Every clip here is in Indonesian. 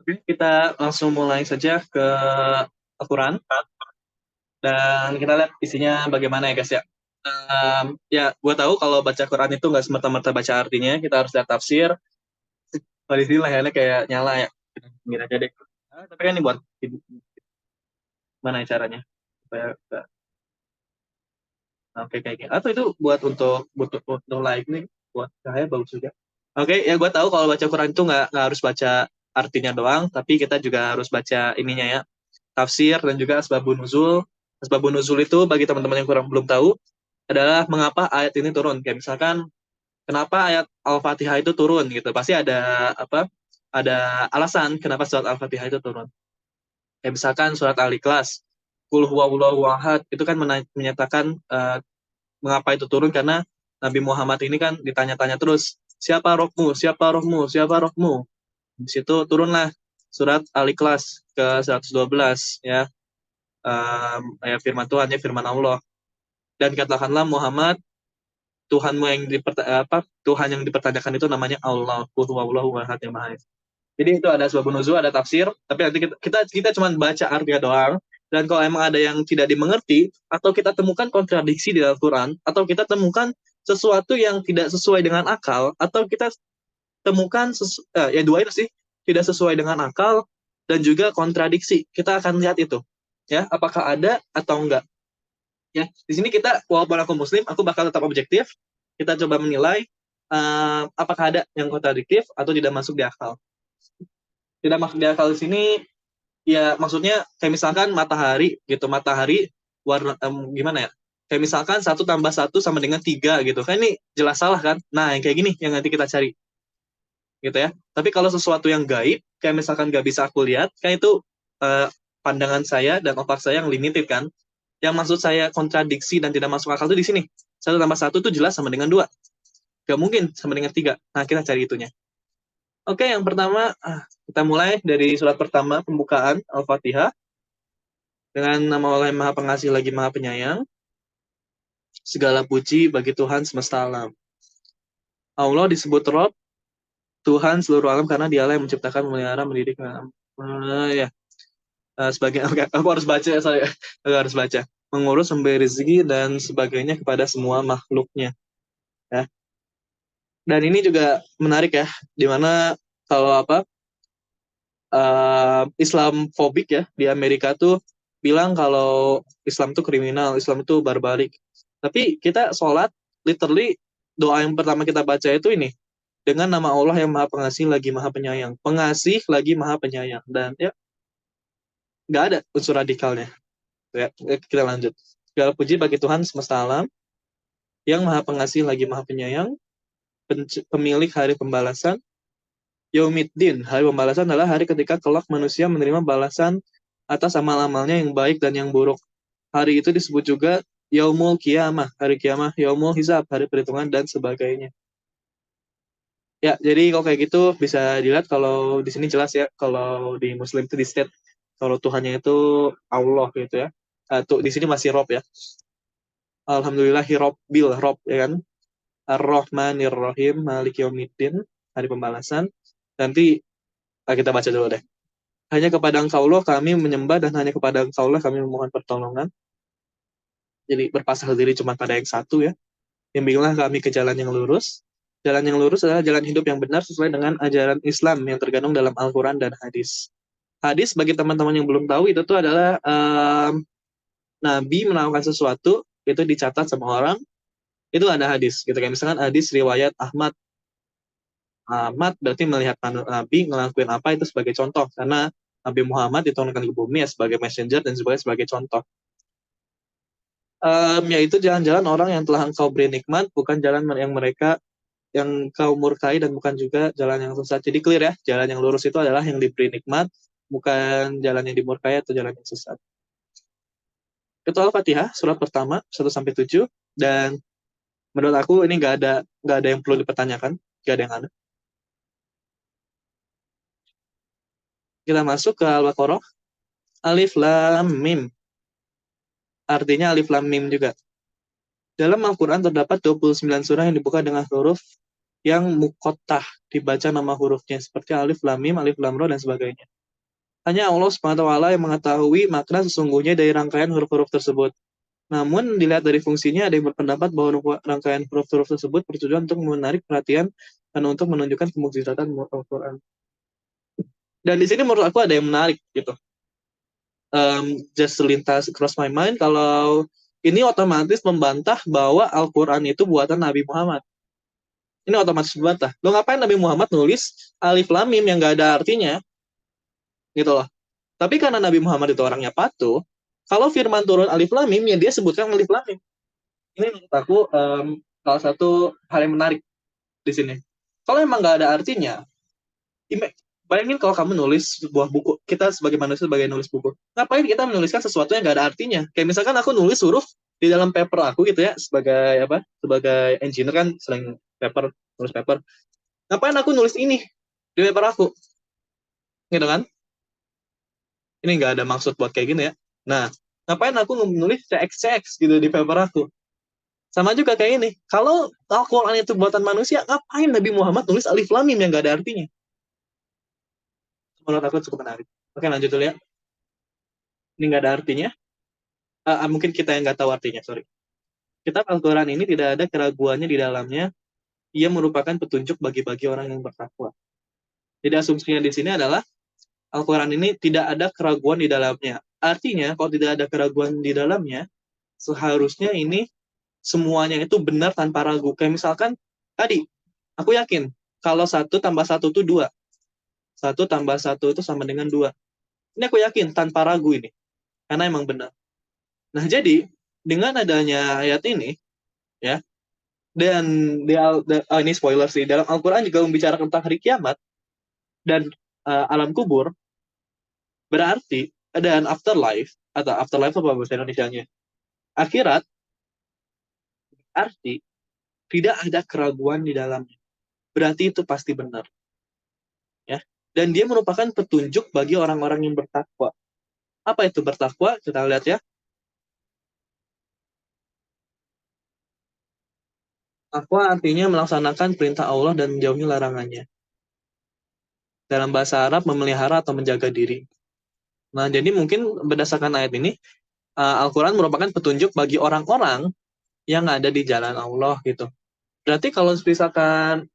Oke, kita langsung mulai saja ke Al-Quran dan kita lihat isinya bagaimana ya guys ya. Ya, gue tahu kalau baca Quran itu nggak semerta-merta baca artinya, kita harus lihat tafsir. Kalau di sini layarnya kayak nyala ya, gini aja deh. Tapi kan ini buat mana ya caranya? Supaya oke kayak gini. Atau itu buat untuk like nih, buat cahaya bagus juga. Oke, ya gue tahu kalau baca Quran itu nggak harus baca artinya doang, tapi kita juga harus baca ininya ya, tafsir dan juga asbabun nuzul. Asbabun nuzul itu bagi teman-teman yang kurang belum tahu adalah mengapa ayat ini turun. Kayak misalkan kenapa ayat Al-Fatihah itu turun gitu. Pasti ada apa? Ada alasan kenapa surat Al-Fatihah itu turun. Kayak misalkan surat Al-Ikhlas, Qul huwallahu ahad itu kan menyatakan mengapa itu turun karena Nabi Muhammad ini kan ditanya-tanya terus, siapa rohmu, siapa rohmu, siapa rohmu. Di situ turunlah surat Al-Ikhlas ke 112 ya. Ya firman Tuhan ya firman Allah. Dan katakanlah Muhammad, Tuhanmu yang Tuhan yang dipertanyakan itu namanya Allah. Qul huwallahu ahad yang maha esa. Jadi itu ada sebab nuzul, ada tafsir, tapi nanti kita cuma baca artinya doang. Dan kalau emang ada yang tidak dimengerti, atau kita temukan kontradiksi di Al-Quran, atau kita temukan sesuatu yang tidak sesuai dengan akal, atau kita temukan ya dua itu sih, tidak sesuai dengan akal dan juga kontradiksi. Kita akan lihat itu, ya apakah ada atau enggak. Ya di sini kita walaupun aku Muslim, aku bakal tetap objektif. Kita coba menilai apakah ada yang kontradiktif atau tidak masuk di akal. Tidak masuk di akal di sini ya maksudnya kayak misalkan matahari gitu, matahari warna gimana ya, kayak misalkan satu tambah satu sama dengan tiga gitu kan, ini jelas salah kan. Nah yang kayak gini yang nanti kita cari gitu ya. Tapi kalau sesuatu yang gaib kayak misalkan gak bisa aku lihat kan itu eh, pandangan saya dan otak saya yang limited kan. Yang maksud saya kontradiksi dan tidak masuk akal itu di sini, satu tambah satu itu jelas sama dengan dua, gak mungkin sama dengan tiga. Nah kita cari itunya. Oke, yang pertama kita mulai dari surat pertama pembukaan Al-Fatihah. Dengan nama Allah yang Maha Pengasih lagi Maha Penyayang, segala puji bagi Tuhan semesta alam. Allah disebut Rob, Tuhan seluruh alam karena dialah yang menciptakan, memelihara, mendidik. Ya, sebagai aku harus baca ya saya, aku harus baca. Mengurus, memberi rezeki dan sebagainya kepada semua makhluknya. Ya. Dan ini juga menarik ya, dimana kalau Islamfobik ya di Amerika tuh bilang kalau Islam itu kriminal, Islam itu barbarik. Tapi kita sholat, literally doa yang pertama kita baca itu ini, dengan nama Allah yang Maha Pengasih lagi Maha Penyayang, pengasih lagi Maha Penyayang, dan ya nggak ada unsur radikalnya. Ya, kita lanjut. Segala puji bagi Tuhan semesta alam yang Maha Pengasih lagi Maha Penyayang, pemilik hari pembalasan. Yaumiddin, hari pembalasan adalah hari ketika kelak manusia menerima balasan atas amal-amalnya yang baik dan yang buruk. Hari itu disebut juga Yaumul Qiyamah, hari kiamah, Yaumul Hisab, hari perhitungan dan sebagainya. Ya, jadi kalau kayak gitu bisa dilihat kalau di sini jelas ya, kalau di Muslim itu di state kalau Tuhannya itu Allah gitu ya. Tuh di sini masih Rob ya. Alhamdulillahi Robbil Rob ya kan. Ar-Rahmanir Rahim, Malik Yaumiddin, hari pembalasan. Nanti kita baca dulu deh. Hanya kepada Engkaulah kami menyembah dan hanya kepada Engkaulah kami memohon pertolongan. Jadi berpasrah diri cuma pada yang satu ya. Bimbinglah kami ke jalan yang lurus. Jalan yang lurus adalah jalan hidup yang benar sesuai dengan ajaran Islam yang terkandung dalam Al-Quran dan hadis. Hadis bagi teman-teman yang belum tahu itu tuh adalah Nabi melakukan sesuatu itu dicatat sama orang, itu ada hadis gitu. Kayak misalkan hadis riwayat Ahmad. Ahmad berarti melihat Nabi ngelakuin apa itu sebagai contoh karena Nabi Muhammad diturunkan ke bumi ya sebagai messenger dan sebagai contoh. Yaitu jalan-jalan orang yang telah engkau beri nikmat, bukan jalan yang mereka yang kau murkai dan bukan juga jalan yang sesat. Jadi clear ya, jalan yang lurus itu adalah yang diberi nikmat, bukan jalan yang dimurkai atau jalan yang sesat. Itu Al-Fatihah, surat pertama, 1 sampai 7, dan menurut aku ini nggak ada yang perlu dipertanyakan, nggak ada yang aneh. Kita masuk ke Al-Baqarah, Alif Lam Mim. Artinya Alif Lam Mim juga. Dalam Al-Quran terdapat 29 surah yang dibuka dengan huruf yang mukottah, dibaca nama hurufnya seperti alif lam mim, alif lam ra dan sebagainya. Hanya Allah Subhanahu wa taala yang mengetahui makna sesungguhnya dari rangkaian huruf-huruf tersebut. Namun dilihat dari fungsinya ada yang berpendapat bahwa rangkaian huruf-huruf tersebut bertujuan untuk menarik perhatian dan untuk menunjukkan kemujizatan Al-Quran. Dan di sini menurut aku ada yang menarik gitu. Just selintas cross my mind kalau ini otomatis membantah bahwa Al-Quran itu buatan Nabi Muhammad. Ini otomatis membantah. Lo ngapain Nabi Muhammad nulis alif lam mim yang gak ada artinya gitu loh. Tapi karena Nabi Muhammad itu orangnya patuh, kalau firman turun alif lam mim ya dia sebutkan alif lam mim. Ini menurut aku salah satu hal yang menarik di sini. Kalau emang nggak ada artinya, bayangin kalau kamu nulis sebuah buku, kita sebagai manusia sebagai nulis buku, ngapain kita menuliskan sesuatu yang nggak ada artinya? Kayak misalkan aku nulis huruf di dalam paper aku gitu ya, sebagai apa? Sebagai engineer kan sering paper, nulis paper. Ngapain aku nulis ini di paper aku? Gitu kan? Ini nggak ada maksud buat kayak gini ya. Nah, ngapain aku nulis CX gitu di paper aku? Sama juga kayak ini. Kalau Al-Quran itu buatan manusia, ngapain Nabi Muhammad nulis alif lam mim yang nggak ada artinya? Menurut aku cukup menarik. Oke, lanjut dulu ya. Ini nggak ada artinya. Mungkin kita yang nggak tahu artinya, sorry. Kitab Al-Quran ini tidak ada keraguannya di dalamnya. Ia merupakan petunjuk bagi-bagi orang yang bertakwa. Jadi asumsinya di sini adalah Al-Quran ini tidak ada keraguan di dalamnya. Artinya, kalau tidak ada keraguan di dalamnya, seharusnya ini semuanya itu benar tanpa ragu. Kayak misalkan, tadi, aku yakin, kalau 1 tambah 1 itu 2. 1 tambah 1 itu sama dengan 2. Ini aku yakin, tanpa ragu ini. Karena emang benar. Nah, jadi, dengan adanya ayat ini, ya, dan ini spoiler sih, dalam Al-Quran juga membicarakan tentang hari kiamat dan alam kubur, berarti dan afterlife, atau afterlife apa bahasa Indonesianya? Akhirat, arti tidak ada keraguan di dalamnya. Berarti itu pasti benar. Ya. Dan dia merupakan petunjuk bagi orang-orang yang bertakwa. Apa itu bertakwa? Kita lihat ya. Takwa artinya melaksanakan perintah Allah dan menjauhi larangannya. Dalam bahasa Arab, memelihara atau menjaga diri. Nah, jadi mungkin berdasarkan ayat ini, Al-Quran merupakan petunjuk bagi orang-orang yang ada di jalan Allah gitu. Berarti kalau misalkan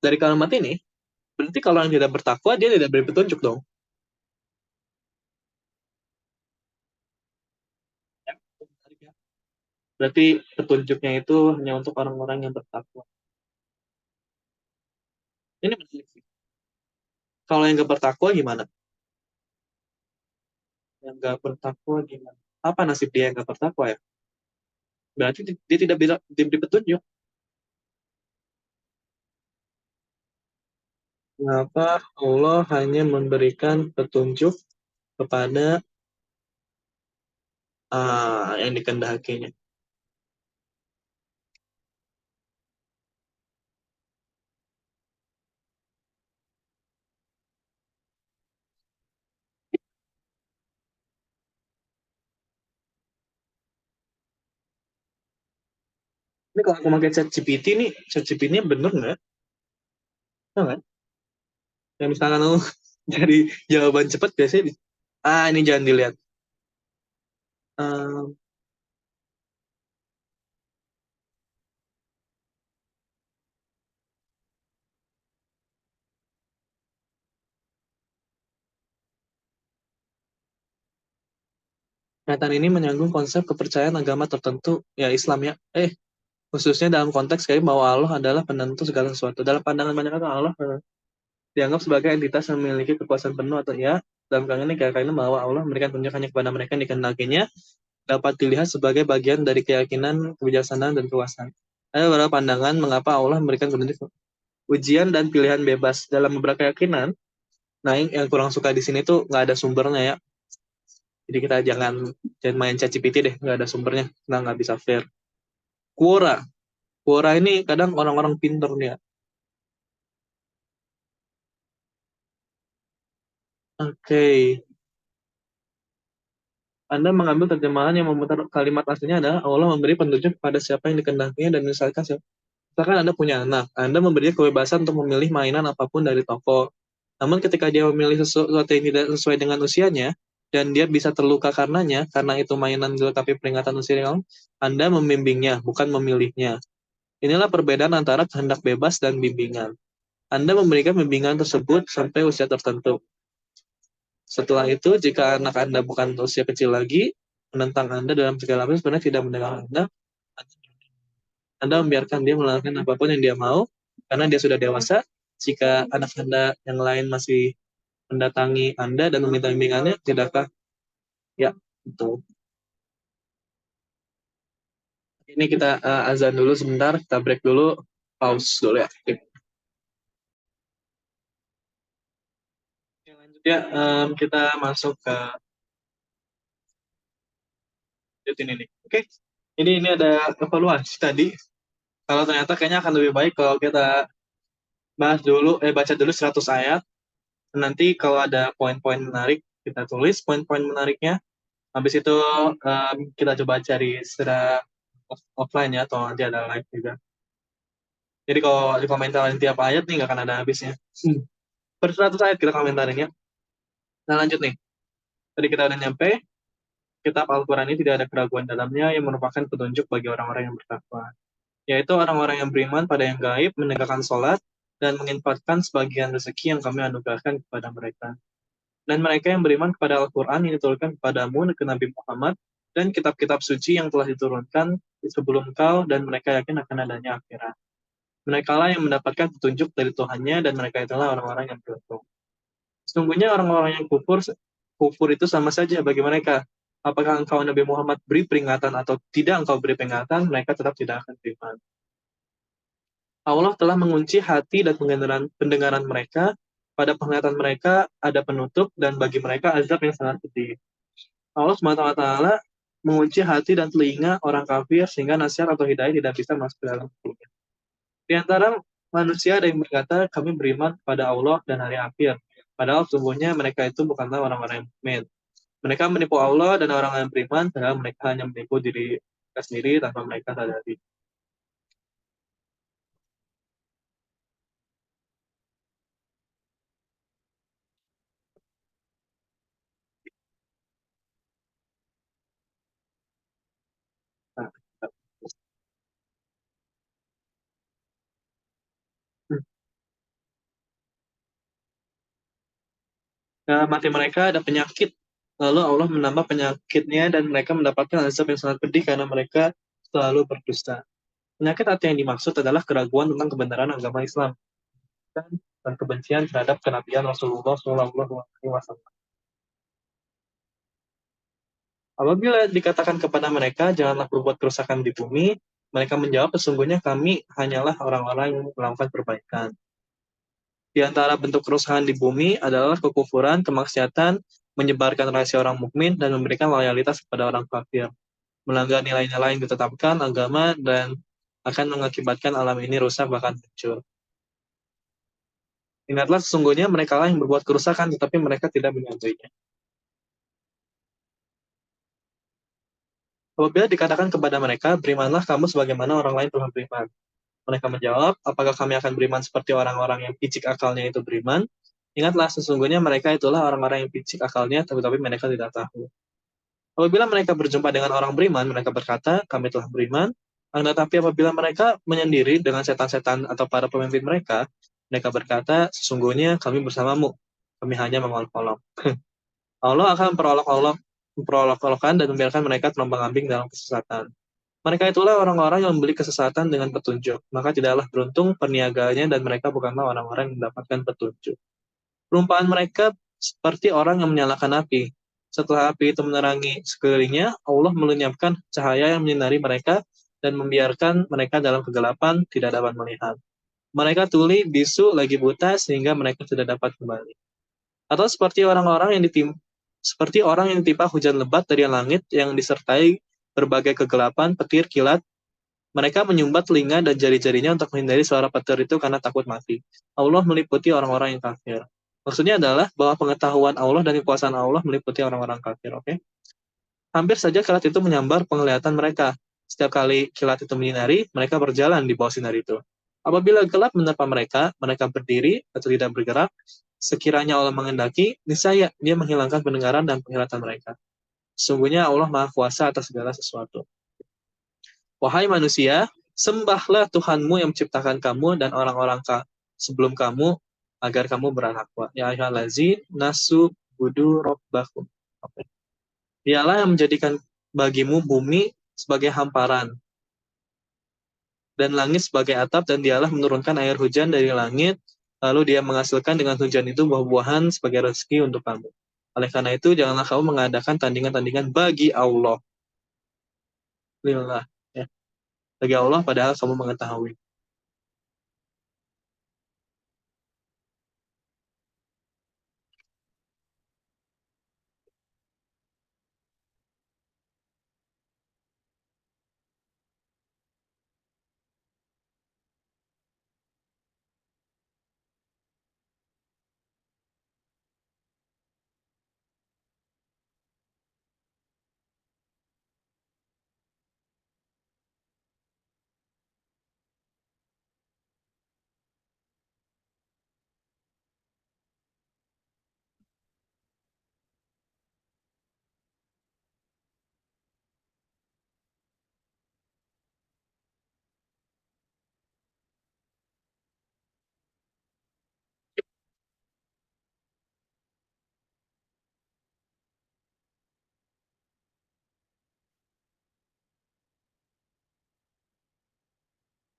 dari kalimat ini, berarti kalau yang tidak bertakwa, dia tidak beri petunjuk dong. Ya. Berarti petunjuknya itu hanya untuk orang-orang yang bertakwa. Ini menarik sih. Kalau yang gak bertakwa gimana? Yang gak bertakwa gimana? Apa nasib dia yang gak bertakwa ya? Berarti dia tidak bisa diberi petunjuk. Mengapa Allah hanya memberikan petunjuk kepada yang dikehendakinya? Ini kalau aku pakai chat GPT nih, chat GPT-nya bener nggak? Nggak kan? Ya misalkan aku dari jawaban cepat biasanya, ini jangan dilihat. Ehm, Pernyataan ini menyinggung konsep kepercayaan agama tertentu, ya Islam ya. Khususnya dalam konteks kayak bahwa Allah adalah penentu segala sesuatu. Dalam pandangan banyak orang, Allah dianggap sebagai entitas yang memiliki kekuasaan penuh atau ya. Dalam kali ini keyakinan bahwa Allah memberikan petunjuk hanya kepada mereka yang dikehendakinya dapat dilihat sebagai bagian dari keyakinan, kebijaksanaan, dan kekuasaan. Ada beberapa pandangan mengapa Allah memberikan petunjuk ujian dan pilihan bebas dalam beberapa keyakinan. Nah, yang kurang suka di sini tuh nggak ada sumbernya ya. Jadi kita jangan main ChatGPT deh, nggak ada sumbernya, kita nggak bisa fair. Quora, Quora ini kadang orang-orang pinter nih ya. Oke, Anda mengambil terjemahan yang memutar kalimat aslinya adalah Allah memberi petunjuk pada siapa yang dikehendakinya dan misalkan siapa. Misalkan Anda punya anak, Anda memberinya kebebasan untuk memilih mainan apapun dari toko. Namun ketika dia memilih sesuatu yang tidak sesuai dengan usianya, dan dia bisa terluka karenanya, karena itu mainan dilengkapi peringatan usia yang, Anda membimbingnya, bukan memilihnya. Inilah perbedaan antara kehendak bebas dan bimbingan. Anda memberikan bimbingan tersebut sampai usia tertentu. Setelah itu, jika anak Anda bukan usia kecil lagi, menentang Anda dalam segala hal sebenarnya tidak mendengar Anda membiarkan dia melakukan apapun yang dia mau, karena dia sudah dewasa. Jika anak Anda yang lain masih mendatangi Anda dan meminta bimbingannya, tidakkah? Ya, betul. Ini kita azan dulu sebentar, kita break dulu, pause dulu ya. Oke. Lanjutnya kita masuk ke lanjut ini nih. Oke. Ini ada evaluasi tadi. Kalau ternyata kayaknya akan lebih baik kalau kita baca dulu 100 ayat. Nanti kalau ada poin-poin menarik, kita tulis poin-poin menariknya. Habis itu kita coba cari secara offline ya, atau nanti ada live juga. Jadi kalau di komentarin tiap ayat nih nggak akan ada habisnya. Per 100 ayat kita komentarin ya. Nah lanjut nih. Tadi kita udah nyampe, kitab Al-Quran ini tidak ada keraguan dalamnya yang merupakan petunjuk bagi orang-orang yang bertakwa. Yaitu orang-orang yang beriman pada yang gaib, menegakkan sholat, dan menginfakkan sebagian rezeki yang kami anugerahkan kepada mereka. Dan mereka yang beriman kepada Al-Quran yang diturunkan kepadamu ke Nabi Muhammad, dan kitab-kitab suci yang telah diturunkan sebelum kau, dan mereka yakin akan adanya akhirat. Mereka lah yang mendapatkan petunjuk dari Tuhannya, dan mereka itulah orang-orang yang beruntung. Sesungguhnya orang-orang yang kufur itu sama saja bagi mereka. Apakah engkau Nabi Muhammad beri peringatan atau tidak engkau beri peringatan, mereka tetap tidak akan beriman. Allah telah mengunci hati dan pendengaran mereka. Pada penglihatan mereka ada penutup, dan bagi mereka azab yang sangat pedih. Allah SWT mengunci hati dan telinga orang kafir sehingga nasihat atau hidayah tidak bisa masuk ke dalam hatinya. Di antara manusia ada yang berkata, kami beriman kepada Allah dan hari akhir. Padahal sesungguhnya mereka itu bukanlah orang-orang yang mukmin. Mereka menipu Allah dan orang yang beriman, padahal mereka hanya menipu diri mereka sendiri tanpa mereka sadari. Nah, mati mereka ada penyakit. Lalu Allah menambah penyakitnya dan mereka mendapatkan azab yang sangat pedih karena mereka selalu berdusta. Penyakit hati yang dimaksud adalah keraguan tentang kebenaran agama Islam dan kebencian terhadap kenabian Rasulullah SAW. Apabila dikatakan kepada mereka, janganlah berbuat kerusakan di bumi, mereka menjawab, sesungguhnya kami hanyalah orang-orang yang melakukan perbaikan. Di antara bentuk kerusakan di bumi adalah kekufuran, kemaksiatan, menyebarkan rahasia orang mukmin, dan memberikan loyalitas kepada orang kafir. Melanggar nilai-nilai yang ditetapkan agama dan akan mengakibatkan alam ini rusak bahkan hancur. Ingatlah sesungguhnya mereka lah yang berbuat kerusakan, tetapi mereka tidak menyadarinya. Apabila dikatakan kepada mereka, berimanlah kamu sebagaimana orang lain telah beriman. Mereka menjawab, apakah kami akan beriman seperti orang-orang yang picik akalnya itu beriman? Ingatlah, sesungguhnya mereka itulah orang-orang yang picik akalnya, tapi mereka tidak tahu. Apabila mereka berjumpa dengan orang beriman, mereka berkata, kami telah beriman. Tetapi apabila mereka menyendiri dengan setan-setan atau para pemimpin mereka, mereka berkata, sesungguhnya kami bersamamu. Kami hanya mengolok-olok. Allah akan memperolok-olokkan dan membiarkan mereka terombang-ambing dalam kesesatan. Mereka itulah orang-orang yang membeli kesesatan dengan petunjuk. Maka tidaklah beruntung perniagaannya dan mereka bukanlah orang-orang yang mendapatkan petunjuk. Perumpamaan mereka seperti orang yang menyalakan api. Setelah api itu menerangi sekelilingnya, Allah melenyapkan cahaya yang menyinari mereka dan membiarkan mereka dalam kegelapan tidak dapat melihat. Mereka tuli, bisu, lagi buta sehingga mereka tidak dapat kembali. Atau seperti orang yang ditimpa hujan lebat dari langit yang disertai berbagai kegelapan, petir, kilat. Mereka menyumbat telinga dan jari-jarinya untuk menghindari suara petir itu karena takut mati. Allah meliputi orang-orang yang kafir. Maksudnya adalah bahwa pengetahuan Allah dan kekuasaan Allah meliputi orang-orang kafir, oke? Hampir saja kilat itu menyambar penglihatan mereka. Setiap kali kilat itu menyinari, mereka berjalan di bawah sinar itu. Apabila gelap menerpa mereka, mereka berdiri atau tidak bergerak. Sekiranya Allah mengendaki, niscaya Dia menghilangkan pendengaran dan penglihatan mereka. Sesungguhnya Allah Maha Kuasa atas segala sesuatu. Wahai manusia, sembahlah Tuhanmu yang menciptakan kamu dan orang-orang sebelum kamu agar kamu berakhlak. Ya ayyuhallazina nasu budu rabbakum. Oke. Dialah yang menjadikan bagimu bumi sebagai hamparan dan langit sebagai atap, dan dialah menurunkan air hujan dari langit, lalu dia menghasilkan dengan hujan itu buah-buahan sebagai rezeki untuk kamu. Oleh karena itu, janganlah kamu mengadakan tandingan-tandingan bagi Allah. Lillah. Ya. Bagi Allah padahal kamu mengetahui.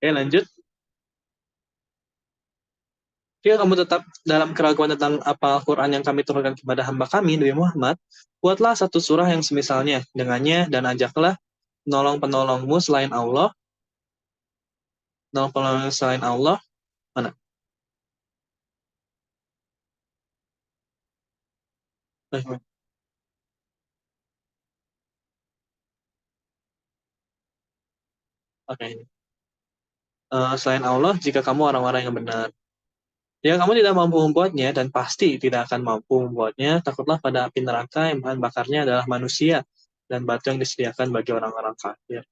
Oke, lanjut. Jika kamu tetap dalam keraguan tentang apa Al-Quran yang kami turunkan kepada hamba kami, Nabi Muhammad, buatlah satu surah yang semisalnya dengannya dan ajaklah penolong-penolongmu selain Allah, penolong-penolong selain Allah, mana? Oke, okay. Selain Allah, jika kamu orang-orang yang benar. Jika kamu tidak mampu membuatnya, dan pasti tidak akan mampu membuatnya, takutlah pada api neraka yang bahan bakarnya adalah manusia, dan batu yang disediakan bagi orang-orang kafir.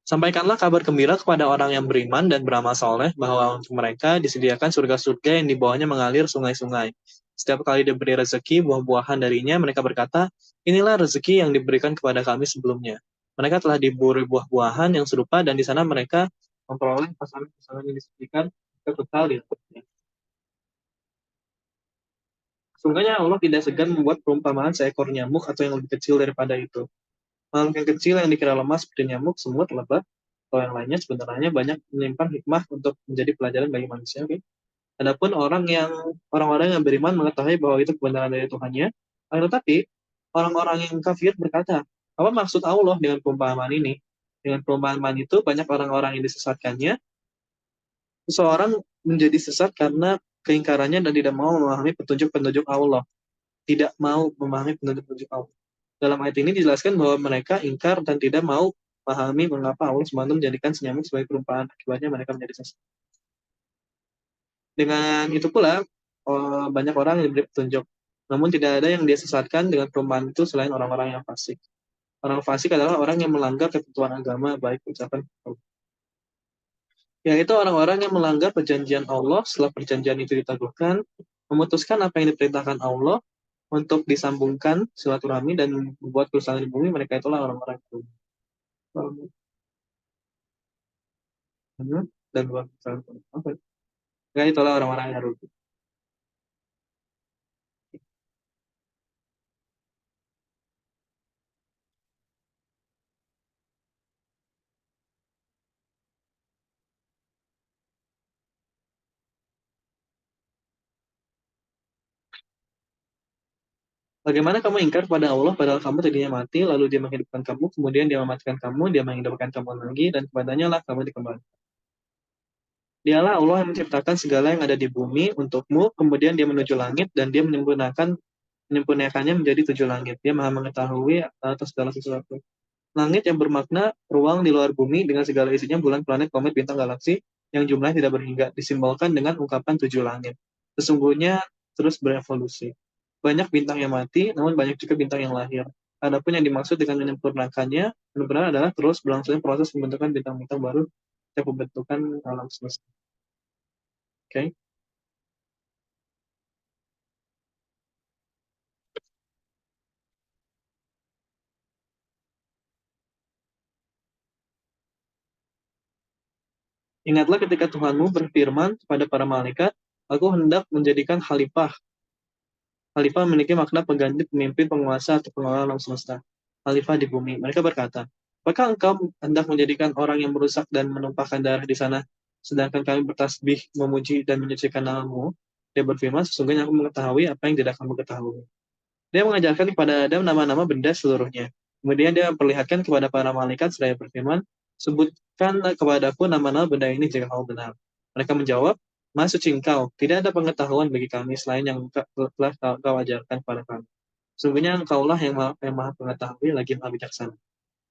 Sampaikanlah kabar gembira kepada orang yang beriman dan beramal soleh bahwa untuk mereka disediakan surga-surga yang di bawahnya mengalir sungai-sungai. Setiap kali diberi rezeki buah-buahan darinya, mereka berkata, inilah rezeki yang diberikan kepada kami sebelumnya. Mereka telah diberi buah-buahan yang serupa dan di sana mereka memperoleh pasangan-pasangan yang disediakan kekal di hidupnya. Sungguhnya Allah tidak segan membuat perumpamaan seekor nyamuk atau yang lebih kecil daripada itu. Makhluk yang kecil yang dikira lemah seperti nyamuk, semut, lebah, atau yang lainnya sebenarnya banyak menyimpan hikmah untuk menjadi pelajaran bagi manusia. Okay? Adapun orang-orang yang beriman mengetahui bahwa itu kebenaran dari Tuhannya, akan tetapi orang-orang yang kafir berkata, apa maksud Allah dengan perumpamaan ini? Dengan perumpamaan itu banyak orang-orang yang disesatkannya. Seseorang menjadi sesat karena keingkarannya dan tidak mau memahami petunjuk-petunjuk Allah. Tidak mau memahami petunjuk-petunjuk Allah. Dalam ayat ini dijelaskan bahwa mereka ingkar dan tidak mau memahami mengapa Allah SWT menjadikan senyamuk sebagai perumpamaan. Akibatnya mereka menjadi sesat. Dengan itu pula, banyak orang yang diberi petunjuk. Namun tidak ada yang dia sesatkan dengan perumpamaan itu selain orang-orang yang fasik. Orang fasik adalah orang yang melanggar ketentuan agama, baik ucapan yaitu orang-orang yang melanggar perjanjian Allah setelah perjanjian itu diteguhkan, memutuskan apa yang diperintahkan Allah untuk disambungkan silaturahmi dan membuat kerusakan di bumi, mereka itulah orang-orang yang dan buat kerusakan. Oke. Mereka itulah orang-orang yang rugi. Bagaimana kamu ingkar pada Allah padahal kamu tadinya mati, lalu Dia menghidupkan kamu, kemudian Dia mematikan kamu, Dia menghidupkan kamu lagi, dan kepadanya lah kamu dikembalikan. Dialah Allah yang menciptakan segala yang ada di bumi untukmu, kemudian Dia menuju langit, dan Dia menyempurnakannya menjadi tujuh langit. Dia maha mengetahui atas segala sesuatu. Langit yang bermakna ruang di luar bumi dengan segala isinya bulan, planet, komet, bintang, galaksi yang jumlahnya tidak berhingga, disimbolkan dengan ungkapan tujuh langit. Sesungguhnya terus berevolusi. Banyak bintang yang mati, namun banyak juga bintang yang lahir. Adapun yang dimaksud dengan menyempurnakannya, benar-benar adalah terus berlangsungnya proses pembentukan bintang-bintang baru dan pembentukan alam semesta. Oke? Ingatlah ketika Tuhanmu berfirman kepada para malaikat, Aku hendak menjadikan khalifah. Khalifah memiliki makna pengganti pemimpin, penguasa, atau pengelola alam semesta. Khalifah di bumi. Mereka berkata, apakah engkau hendak menjadikan orang yang merusak dan menumpahkan darah di sana, sedangkan kami bertasbih, memuji, dan menyucikan namamu? Dia berfirman, sesungguhnya aku mengetahui apa yang tidak kamu ketahui. Dia mengajarkan kepada Adam nama-nama benda seluruhnya. Kemudian dia memperlihatkan kepada para malaikat seraya berfirman, sebutkan kepadaku nama-nama benda ini jika kamu benar. Mereka menjawab, Maha suci engkau, tidak ada pengetahuan bagi kami selain yang telah kau ajarkan kepada kami. Sungguhnya engkaulah yang maha pengetahui lagi maha bijaksana.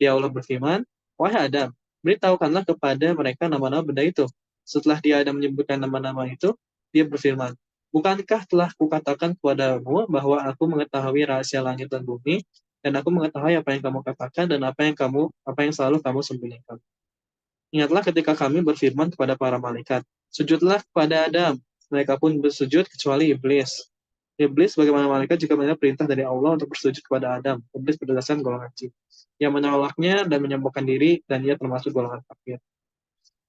Dia Allah berfirman, wahai Adam, beritahukanlah kepada mereka nama-nama benda itu. Setelah dia Adam menyebutkan nama-nama itu, dia berfirman, bukankah telah kukatakan kepadamu bahwa aku mengetahui rahasia langit dan bumi, dan aku mengetahui apa yang kamu katakan dan apa yang selalu kamu sembunyikan. Ingatlah ketika kami berfirman kepada para malaikat, sujudlah kepada Adam. Mereka pun bersujud kecuali iblis. Iblis bagaimana malaikat jika mendengar perintah dari Allah untuk bersujud kepada Adam. Iblis berdasarkan golongan jin. Ia menolaknya dan menyembuhkan diri, dan ia termasuk golongan kafir.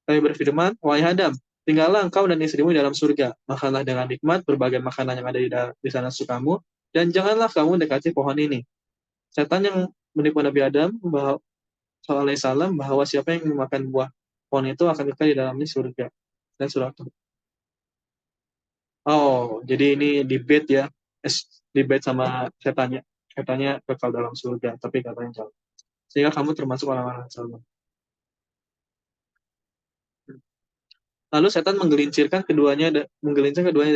Kami berfirman, wahai Adam, tinggallah engkau dan istrimu di dalam surga. Makanlah dengan nikmat berbagai makanan yang ada di sana sukamu, dan janganlah kamu dekati pohon ini. Setan yang menipu Nabi Adam alaihissalam bahwa siapa yang memakan buah pohon itu akan kekal di dalamnya surga. Dan surah itu. Oh, jadi ini debate ya. Debate sama setannya. Setannya kekal dalam surga, tapi katanya jauh. Sehingga kamu termasuk orang-orang yang sama. Lalu setan menggelincir keduanya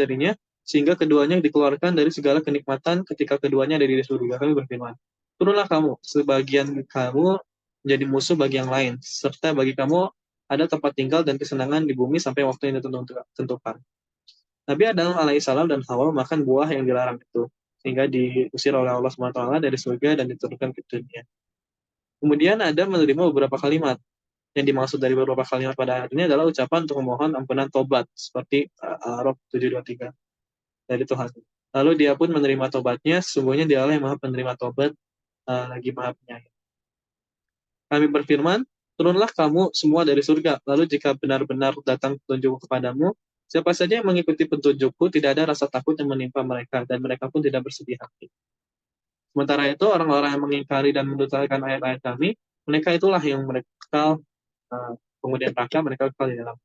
darinya, sehingga keduanya dikeluarkan dari segala kenikmatan ketika keduanya ada di surga. Kami berfirman, turunlah kamu, sebagian kamu menjadi musuh bagi yang lain, serta bagi kamu ada tempat tinggal dan kesenangan di bumi sampai waktu yang ditentukan. Nabi Adam alaihissalam dan Hawa makan buah yang dilarang itu, sehingga diusir oleh Allah SWT dari surga dan diturunkan ke dunia. Kemudian Adam menerima beberapa kalimat. Yang dimaksud dari beberapa kalimat pada ayat ini adalah ucapan untuk memohon ampunan tobat, seperti Araf 723 dari Tuhan. Lalu dia pun menerima tobatnya, sesungguhnya dialah yang maha penerima tobat, lagi maha penyayang. Kami berfirman, turunlah kamu semua dari surga, lalu jika benar-benar datang petunjuk kepadamu, siapa saja yang mengikuti petunjukku, tidak ada rasa takut yang menimpa mereka, dan mereka pun tidak bersedih hati. Sementara itu, orang-orang yang mengingkari dan mendustakan ayat-ayat kami, mereka itulah yang mereka kemudian mereka kekal di dalam.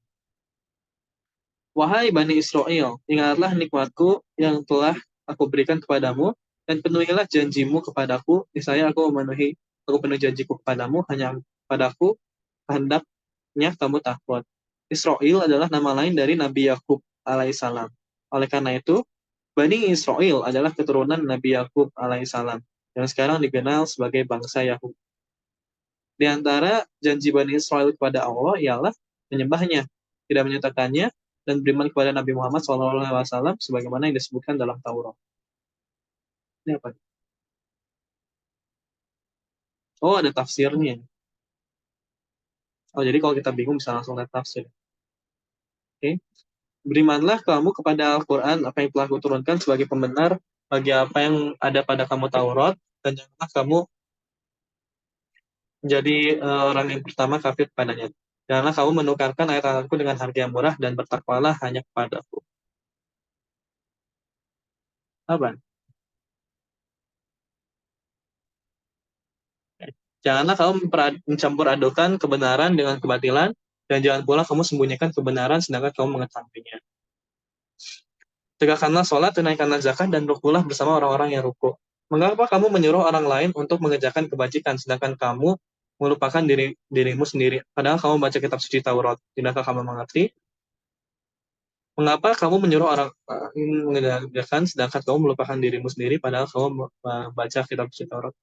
Wahai Bani Israel, ingatlah nikmatku yang telah aku berikan kepadamu, dan penuhilah janjimu kepadaku, niscaya aku penuhi janjiku kepadamu, hanya padaku hendaknya kamu takut. Israel adalah nama lain dari Nabi Yakub alaihissalam. Oleh karena itu, Bani Israel adalah keturunan Nabi Yakub alaihissalam, yang sekarang dikenal sebagai bangsa Yakub. Di antara janji Bani Israel kepada Allah ialah menyembahnya, tidak menyatakannya, dan beriman kepada Nabi Muhammad SAW sebagaimana yang disebutkan dalam Taurat. Ini apa? Oh, ada tafsirnya. Oh, jadi kalau kita bingung bisa langsung lihat tafsir. Oke. Berimanlah kamu kepada Al-Quran, apa yang telah kuturunkan sebagai pembenar bagi apa yang ada pada kamu Taurat, dan janganlah kamu menjadi orang yang pertama kafir padanya. Janganlah kamu menukarkan ayat-ayatku dengan harga yang murah, dan bertakwalah hanya kepadaku. Apa? Janganlah kamu mencampur adukan kebenaran dengan kebatilan, dan jangan pula kamu sembunyikan kebenaran sedangkan kamu mengetahuinya. Tegakkanlah sholat, tunaikanlah zakat, dan rukulah bersama orang-orang yang ruku. Mengapa kamu menyuruh orang lain untuk mengerjakan kebajikan, sedangkan kamu melupakan dirimu sendiri? Padahal kamu baca kitab suci Taurat. Tidakkah kamu mengerti? Mengapa kamu menyuruh orang lain mengerjakan, sedangkan kamu melupakan dirimu sendiri, padahal kamu membaca kitab suci Taurat?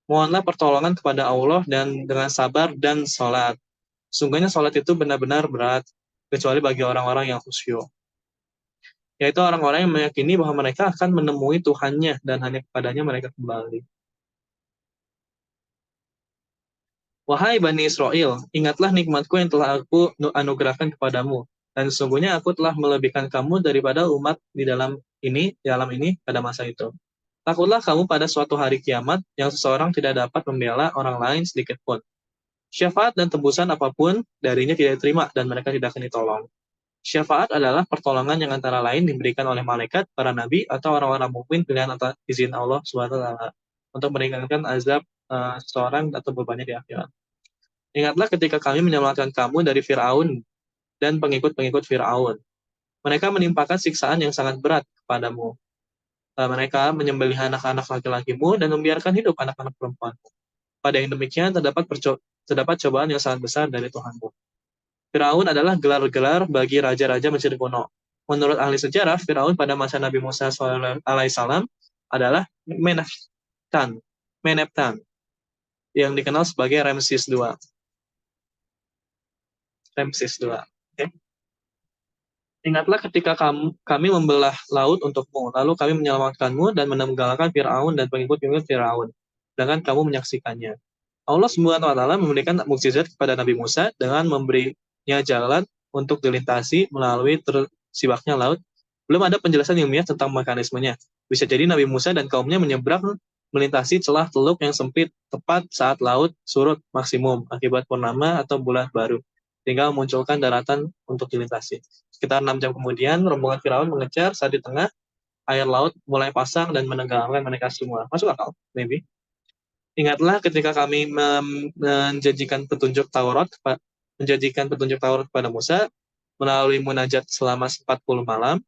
Mohonlah pertolongan kepada Allah dan dengan sabar dan sholat. Sungguhnya sholat itu benar-benar berat, kecuali bagi orang-orang yang khusyuk. Yaitu orang-orang yang meyakini bahwa mereka akan menemui Tuhannya dan hanya kepadanya mereka kembali. Wahai Bani Israel, ingatlah nikmatku yang telah aku anugerahkan kepadamu. Dan sesungguhnya aku telah melebihkan kamu daripada umat di dalam ini pada masa itu. Takutlah kamu pada suatu hari kiamat yang seseorang tidak dapat membela orang lain sedikit pun. Syafaat dan tebusan apapun darinya tidak diterima dan mereka tidak akan ditolong. Syafaat adalah pertolongan yang antara lain diberikan oleh malaikat, para nabi, atau orang-orang mukmin pilihan atas izin Allah SWT untuk meringankan azab seseorang atau bebannya di akhirat. Ingatlah ketika kami menyelamatkan kamu dari Firaun dan pengikut-pengikut Firaun. Mereka menimpakan siksaan yang sangat berat kepadamu. Mereka menyembelih anak-anak laki-lakimu dan membiarkan hidup anak-anak perempuan. Pada yang demikian terdapat cobaan yang sangat besar dari Tuhanmu. Firaun adalah gelar-gelar bagi raja-raja Mesir kuno. Menurut ahli sejarah, Firaun pada masa Nabi Musa alaihissalam adalah Meneptan, Meneptan, yang dikenal sebagai Ramses II. Ramses II. Oke. Ingatlah ketika kami membelah laut untukmu, lalu kami menyelamatkanmu dan menenggelamkan Firaun dan pengikut-pengikut Firaun, dengan kamu menyaksikannya. Allah Subhanahu wa taala memberikan mukjizat kepada Nabi Musa dengan memberinya jalan untuk dilintasi melalui tersibaknya laut. Belum ada penjelasan ilmiah tentang mekanismenya. Bisa jadi Nabi Musa dan kaumnya menyeberang melintasi celah teluk yang sempit tepat saat laut surut maksimum akibat purnama atau bulan baru, sehingga memunculkan daratan untuk dilintasi. Sekitar 6 jam kemudian, rombongan Firaun mengejar saat di tengah air laut mulai pasang dan menenggelamkan mereka semua. Masuk akal, maybe. Ingatlah ketika kami menjanjikan petunjuk Taurat kepada Musa melalui munajat selama 40 malam.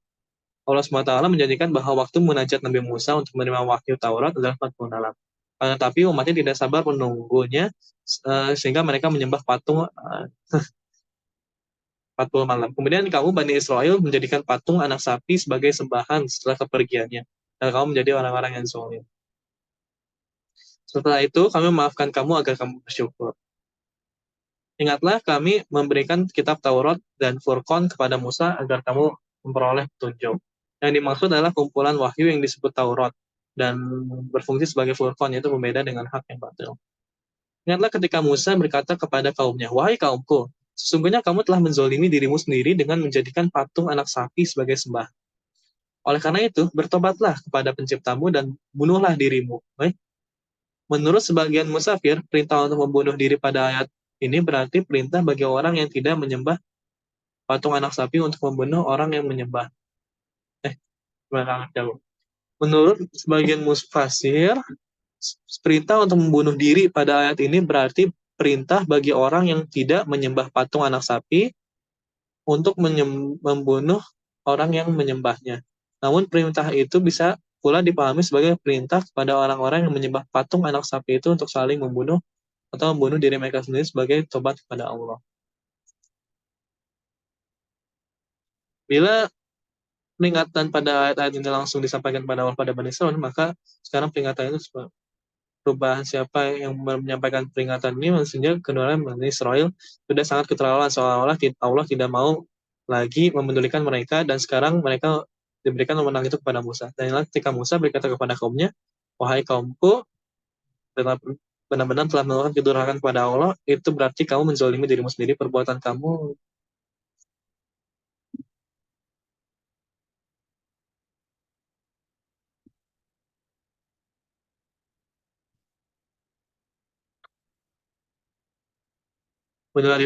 Allah SWT menjanjikan bahwa waktu munajat Nabi Musa untuk menerima wahyu Taurat adalah 40 malam. Tetapi umatnya tidak sabar menunggunya sehingga mereka menyembah patung 40 malam. Kemudian kamu Bani Israel menjadikan patung anak sapi sebagai sembahan setelah kepergiannya. Dan kamu menjadi orang-orang yang zalim. Setelah itu kami memaafkan kamu agar kamu bersyukur. Ingatlah kami memberikan kitab Taurat dan Furqan kepada Musa agar kamu memperoleh petunjuk. Yang dimaksud adalah kumpulan wahyu yang disebut Taurat dan berfungsi sebagai Furqan, yaitu pembeda dengan hak yang batil. Ingatlah ketika Musa berkata kepada kaumnya, "Wahai kaumku, sesungguhnya kamu telah menzolimi dirimu sendiri dengan menjadikan patung anak sapi sebagai sembah. Oleh karena itu, bertobatlah kepada penciptamu dan bunuhlah dirimu." Menurut sebagian musafir, perintah untuk membunuh diri pada ayat ini berarti perintah bagi orang yang tidak menyembah patung anak sapi untuk membunuh orang yang menyembah. Gimana jauh? Menurut sebagian musafir, perintah untuk membunuh diri pada ayat ini berarti perintah bagi orang yang tidak menyembah patung anak sapi untuk membunuh orang yang menyembahnya. Namun perintah itu bisa pula dipahami sebagai perintah kepada orang-orang yang menyembah patung anak sapi itu untuk saling membunuh atau membunuh diri mereka sendiri sebagai tobat kepada Allah. Bila peringatan pada ayat-ayat ini langsung disampaikan pada Allah pada Bani Israel, maka sekarang peringatan itu perubahan siapa yang menyampaikan peringatan ini maksudnya kedua Bani Israel sudah sangat keterlaluan, seolah-olah Allah tidak mau lagi memedulikan mereka dan sekarang mereka diberikan wewenang itu kepada Musa. Dan ketika Musa berkata kepada kaumnya, "Wahai kaumku, benar-benar telah melakukan kedurhakaan kepada Allah, itu berarti kamu menzalimi dirimu sendiri, perbuatan kamu benar."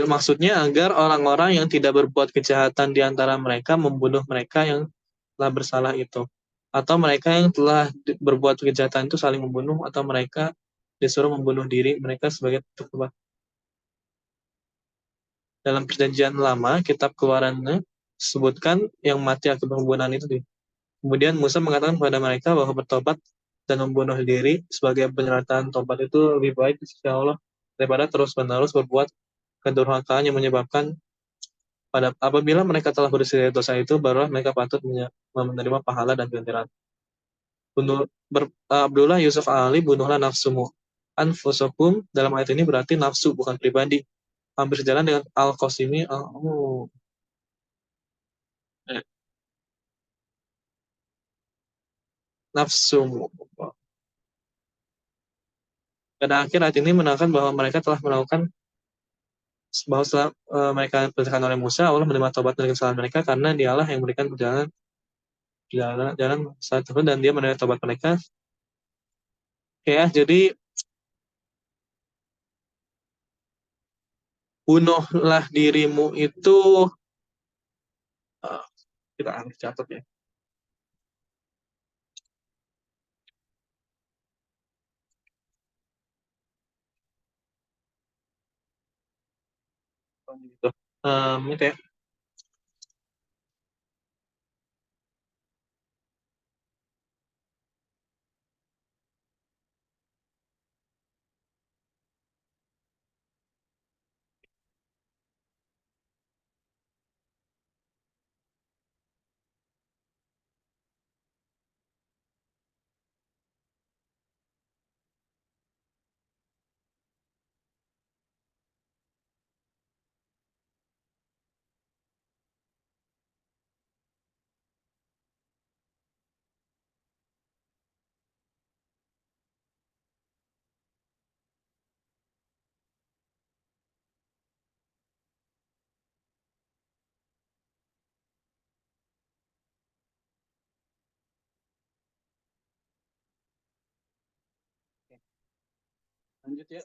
Maksudnya agar orang-orang yang tidak berbuat kejahatan di antara mereka membunuh mereka yang telah bersalah itu. Atau mereka yang telah berbuat kejahatan itu saling membunuh, atau mereka disuruh membunuh diri mereka sebagai tobat. Dalam perjanjian lama, kitab keluarannya sebutkan yang mati akibat pembunuhan itu. Kemudian Musa mengatakan kepada mereka bahwa bertobat dan membunuh diri sebagai penyerataan tobat itu lebih baik di sisi Allah daripada terus-menerus berbuat kedurhakaan yang menyebabkan apabila mereka telah bersedia dosa itu, barulah mereka patut menerima pahala dan ganjaran. Abdullah Yusuf Ali, bunuhlah nafsumu. Anfusakum dalam ayat ini berarti nafsu, bukan pribadi. Hampir sejalan dengan Al-Qasimi. Eh, nafsumu. Pada akhir ayat ini menerangkan bahwa mereka telah melakukan bahwa setelah mereka diperintahkan oleh Musa, Allah menerima taubat dari kesalahan mereka karena dialah yang memberikan perjalanan jalan saat itu dan dia menerima taubat mereka. Oke ya, jadi bunuhlah dirimu itu eh, kita harus catat ya. Gitu. Itu ya. Lanjut ya.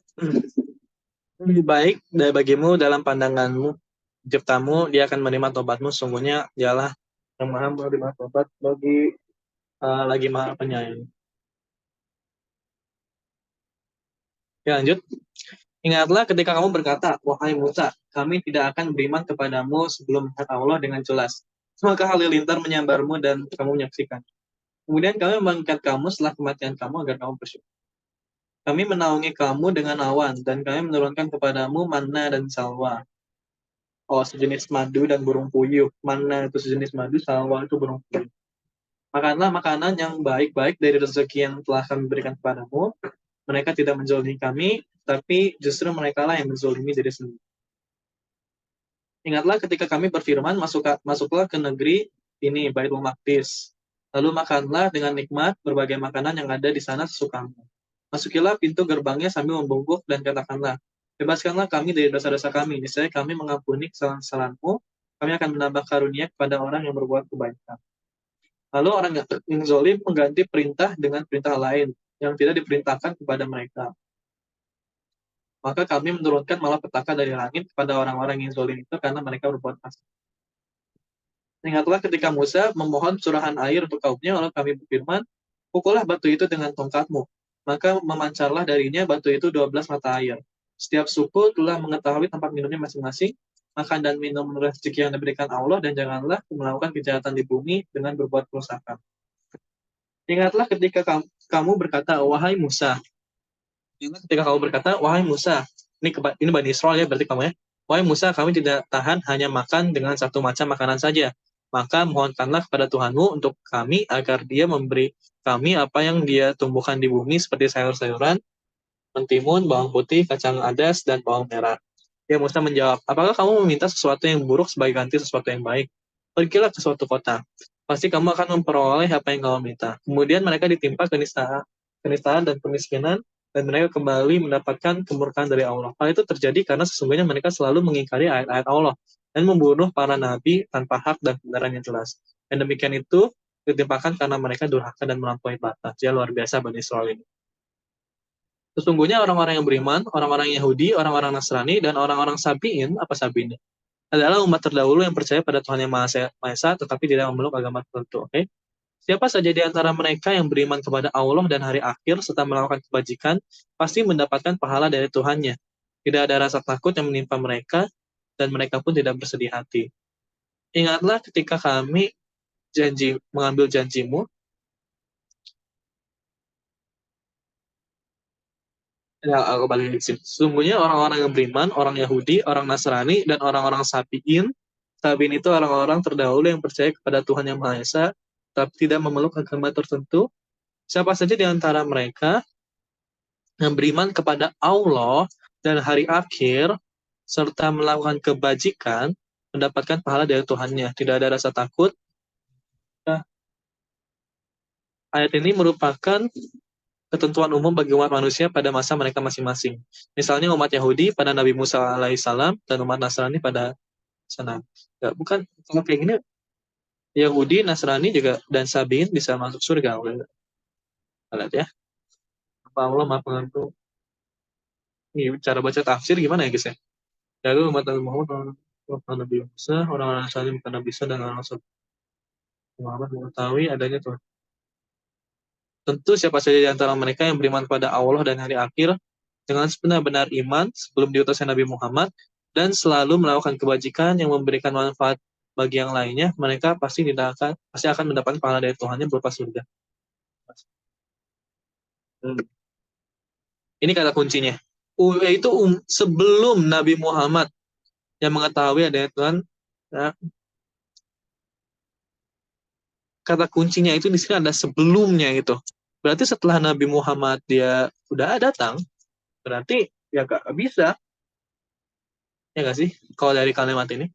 Lebih baik dari bagimu dalam pandanganmu penciptamu, dia akan menerima tobatmu. Sungguhnya dialah yang maha menerima tobat bagi lagi maha penyayang. Ya, lanjut. Ingatlah ketika kamu berkata, wahai Musa, kami tidak akan beriman kepadamu sebelum melihat Allah dengan jelas. Maka halilintar menyambarmu dan kamu menyaksikan. Kemudian kami mengangkat kamu setelah kematian kamu agar kamu bersyukur. Kami menaungi kamu dengan awan dan kami menurunkan kepadamu manna dan salwa. Oh, sejenis madu dan burung puyuh. Manna itu sejenis madu, salwa itu burung puyuh. Makanlah makanan yang baik-baik dari rezeki yang telah kami berikan kepadamu. Mereka tidak menzolimi kami, tapi justru mereka lah yang menzolimi diri sendiri. Ingatlah ketika kami berfirman, masuklah ke negeri ini, Baitul Maqdis. Lalu makanlah dengan nikmat berbagai makanan yang ada di sana sesukamu. Masukilah pintu gerbangnya sambil membungkuk dan katakanlah, bebaskanlah kami dari dosa-dosa kami. Niscaya kami mengampuni kesalahan-kesalahanmu. Kami akan menambah karunia kepada orang yang berbuat kebaikan. Lalu orang yang zolim mengganti perintah dengan perintah lain yang tidak diperintahkan kepada mereka. Maka kami menurunkan malapetaka dari langit kepada orang-orang yang zolim itu karena mereka berbuat fasik. Ingatlah ketika Musa memohon curahan air untuk kaumnya, lalu kami berfirman, pukullah batu itu dengan tongkatmu. Maka memancarlah darinya batu itu 12 mata air. Setiap suku telah mengetahui tempat minumnya masing-masing, makan dan minum rezeki yang diberikan Allah, dan janganlah melakukan kejahatan di bumi dengan berbuat kerusakan. Ingatlah ketika kamu berkata, wahai Musa. Ingat ketika kamu berkata, wahai Musa. Ini Bani Israel ya, berarti kamu ya. Wahai Musa, kami tidak tahan hanya makan dengan satu macam makanan saja. Maka mohonkanlah kepada Tuhanmu untuk kami agar dia memberi kami apa yang dia tumbuhkan di bumi seperti sayur-sayuran, mentimun, bawang putih, kacang adas, dan bawang merah. Ya Musa menjawab, apakah kamu meminta sesuatu yang buruk sebagai ganti sesuatu yang baik? Pergilah ke suatu kota. Pasti kamu akan memperoleh apa yang kamu minta. Kemudian mereka ditimpa kenistaan dan kemiskinan, dan mereka kembali mendapatkan kemurkaan dari Allah. Hal itu terjadi karena sesungguhnya mereka selalu mengingkari ayat-ayat Allah dan membunuh para nabi tanpa hak dan kebenaran yang jelas. Dan demikian itu ditimpakan karena mereka durhaka dan melampaui batas. Ya luar biasa Bani Israel ini. Sesungguhnya orang-orang yang beriman, orang-orang Yahudi, orang-orang Nasrani, dan orang-orang Sabi'in, apa Sabi'in? Adalah umat terdahulu yang percaya pada Tuhan yang Maha Esa, tetapi tidak memeluk agama tertentu. Okay? Siapa saja di antara mereka yang beriman kepada Allah dan hari akhir serta melakukan kebajikan, pasti mendapatkan pahala dari Tuhannya. Tidak ada rasa takut yang menimpa mereka, dan mereka pun tidak bersedih hati. Ingatlah ketika kami mengambil janjimu. Ya, aku balik di sini. Sesungguhnya orang-orang yang beriman, orang Yahudi, orang Nasrani, dan orang-orang Sabi'in. Sabi'in itu orang-orang terdahulu yang percaya kepada Tuhan Yang Maha Esa, tapi tidak memeluk agama tertentu. Siapa saja di antara mereka yang beriman kepada Allah dan hari akhir, serta melakukan kebajikan, mendapatkan pahala dari Tuhannya. Tidak ada rasa takut. Nah, ayat ini merupakan ketentuan umum bagi umat manusia pada masa mereka masing-masing. Misalnya umat Yahudi pada Nabi Musa alaihissalam dan umat Nasrani pada sana. Ya, bukan kalau kayak gini Yahudi, Nasrani juga dan Sabiin bisa masuk surga. Udah lihat ya. Apa Allah Maha Pengampun. Ini cara baca tafsir gimana ya guys ya? Lalu umat Nabi Muhammad orang Nabi Musa, orang-orang Nasrani bukan Nabi Isa dan orang Muhammad mengetahui adanya Tuhan. Tentu siapa saja di antara mereka yang beriman kepada Allah dan hari akhir dengan sebenar-benar iman sebelum diutusnya Nabi Muhammad dan selalu melakukan kebajikan yang memberikan manfaat bagi yang lainnya, mereka pasti akan mendapatkan pahala dari Tuhannya berupa surga. Hmm. Ini kata kuncinya. Yaitu sebelum Nabi Muhammad yang mengetahui adanya Tuhan, ya, kata kuncinya itu di sini ada sebelumnya itu. Berarti setelah Nabi Muhammad dia udah datang, berarti ya gak bisa, ya nggak sih? Kalau dari kalimat ini,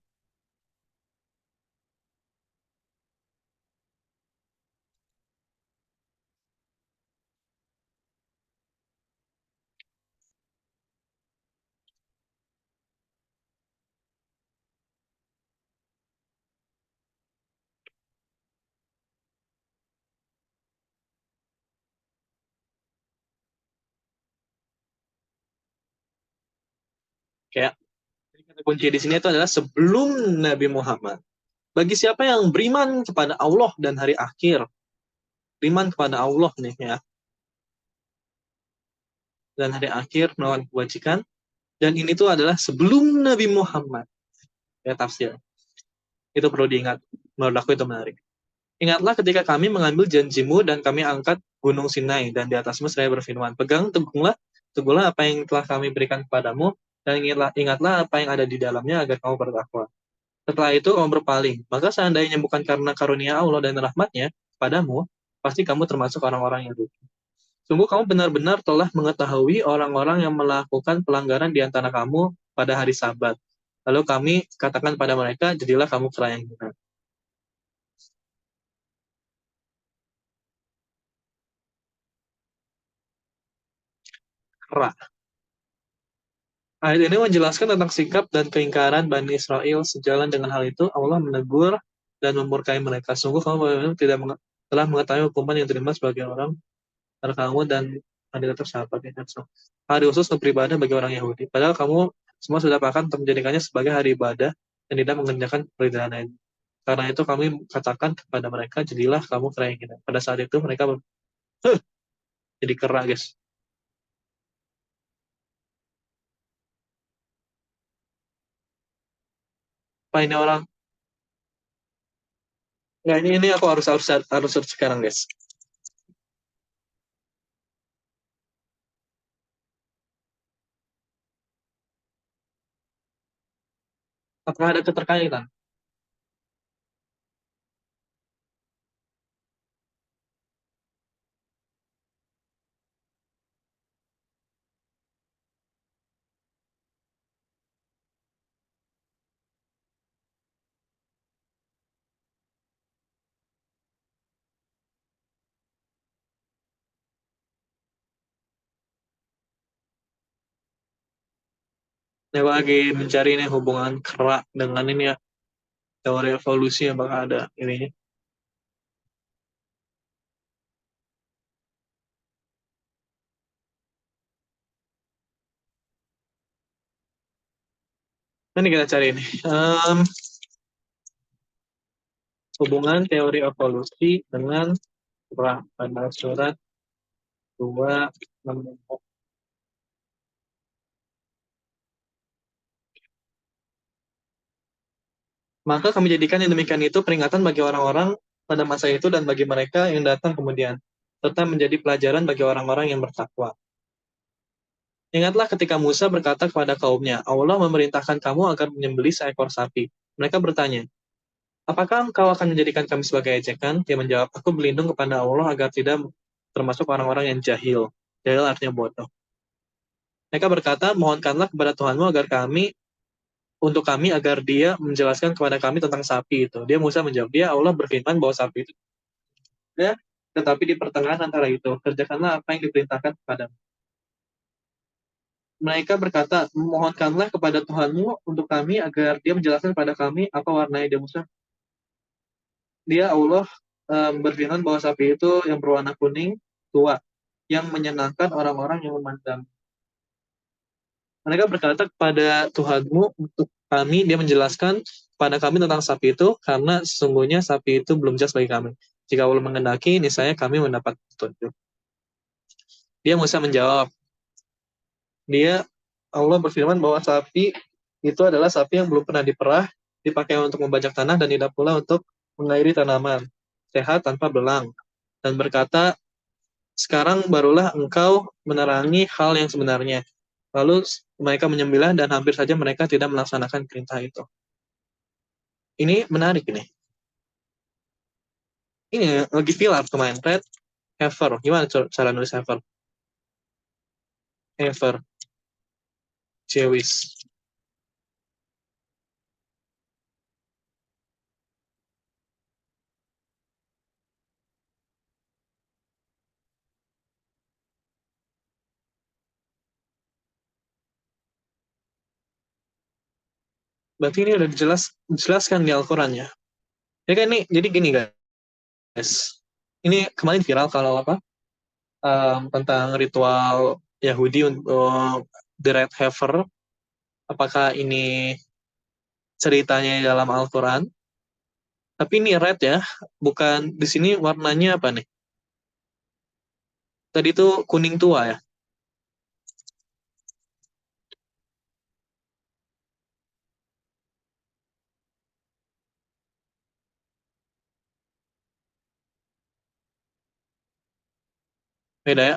kayak kata kunci di sini itu adalah sebelum Nabi Muhammad. Bagi siapa yang beriman kepada Allah dan hari akhir, beriman kepada Allah nih ya, dan hari akhir melawan kebajikan, dan ini tuh adalah sebelum Nabi Muhammad. Ya tafsir. Itu perlu diingat. Menurut aku itu menarik. Ingatlah ketika kami mengambil janjimu dan kami angkat gunung Sinai dan di atasmu saya berfirman, pegang teguhlah apa yang telah kami berikan kepadamu dan ingatlah apa yang ada di dalamnya agar kamu bertakwa. Setelah itu kamu berpaling. Maka seandainya bukan karena karunia Allah dan rahmatnya padamu, pasti kamu termasuk orang-orang yang rugi. Sungguh kamu benar-benar telah mengetahui orang-orang yang melakukan pelanggaran di antara kamu pada hari Sabat. Lalu kami katakan pada mereka, jadilah kamu kera yang hina. Kera. Ayat ini menjelaskan tentang sikap dan keingkaran Bani Israel. Sejalan dengan hal itu, Allah menegur dan memurkai mereka. Sungguh kamu benar-benar telah mengetahui hukuman yang diterima sebagai orang antara kamu dan hari tersahabat ya. Hari khusus untuk beribadah bagi orang Yahudi. Padahal kamu semua sudah paham untuk menjadikannya sebagai hari ibadah dan tidak mengerjakan perbedaan lain. Karena itu kami katakan kepada mereka, jadilah kamu kera yang hina. Pada saat itu mereka "Huh," jadi kera guys. Apa ini orang? Nggak, ini aku harus search sekarang guys. Apakah ada keterkaitan? Saya lagi mencari nih hubungan kera dengan ini ya, teori evolusi apakah ada ini. Ini kita cari ini. Hubungan teori evolusi dengan kera pada surat 2. Maka kami jadikan yang demikian itu peringatan bagi orang-orang pada masa itu dan bagi mereka yang datang kemudian, serta menjadi pelajaran bagi orang-orang yang bertakwa. Ingatlah ketika Musa berkata kepada kaumnya, Allah memerintahkan kamu agar menyembelih seekor sapi. Mereka bertanya, apakah engkau akan menjadikan kami sebagai ejekan? Dia menjawab, aku berlindung kepada Allah agar tidak termasuk orang-orang yang jahil. Jahil artinya bodoh. Mereka berkata, mohonkanlah kepada Tuhanmu untuk kami agar dia menjelaskan kepada kami tentang sapi itu. Dia Musa menjawab, dia Allah berfirman bahwa sapi itu ya, tetapi di pertengahan antara itu, kerjakanlah apa yang diperintahkan kepada. Mereka berkata, mohonkanlah kepada Tuhanmu untuk kami agar dia menjelaskan kepada kami apa warnanya. Dia Musa. Dia Allah berfirman bahwa sapi itu yang berwarna kuning tua, yang menyenangkan orang-orang yang memandang. Mereka berkata kepada Tuhanmu untuk kami, dia menjelaskan kepada kami tentang sapi itu, karena sesungguhnya sapi itu belum jelas bagi kami. Jika Allah mengendaki, niscaya kami mendapat petunjuk. Dia Musa menjawab, dia Allah berfirman bahwa sapi itu adalah sapi yang belum pernah diperah, dipakai untuk membajak tanah dan tidak pula untuk mengairi tanaman, sehat tanpa belang. Dan berkata, sekarang barulah engkau menerangi hal yang sebenarnya. Lalu mereka menyembelih dan hampir saja mereka tidak melaksanakan perintah itu. Ini menarik ini. Ini lagi pilar kemarin, Red Heifer. Gimana cara nulis Heifer? Heifer, Jewish. Berarti ini udah dijelaskan di Al-Quran ya. Ya kan ini, jadi gini guys. Ini kemarin viral kalau apa? Tentang ritual Yahudi untuk The Red Heifer. Apakah ini ceritanya di dalam Al-Quran? Tapi ini red ya, bukan di sini warnanya apa nih? Tadi itu kuning tua ya. Beda ya.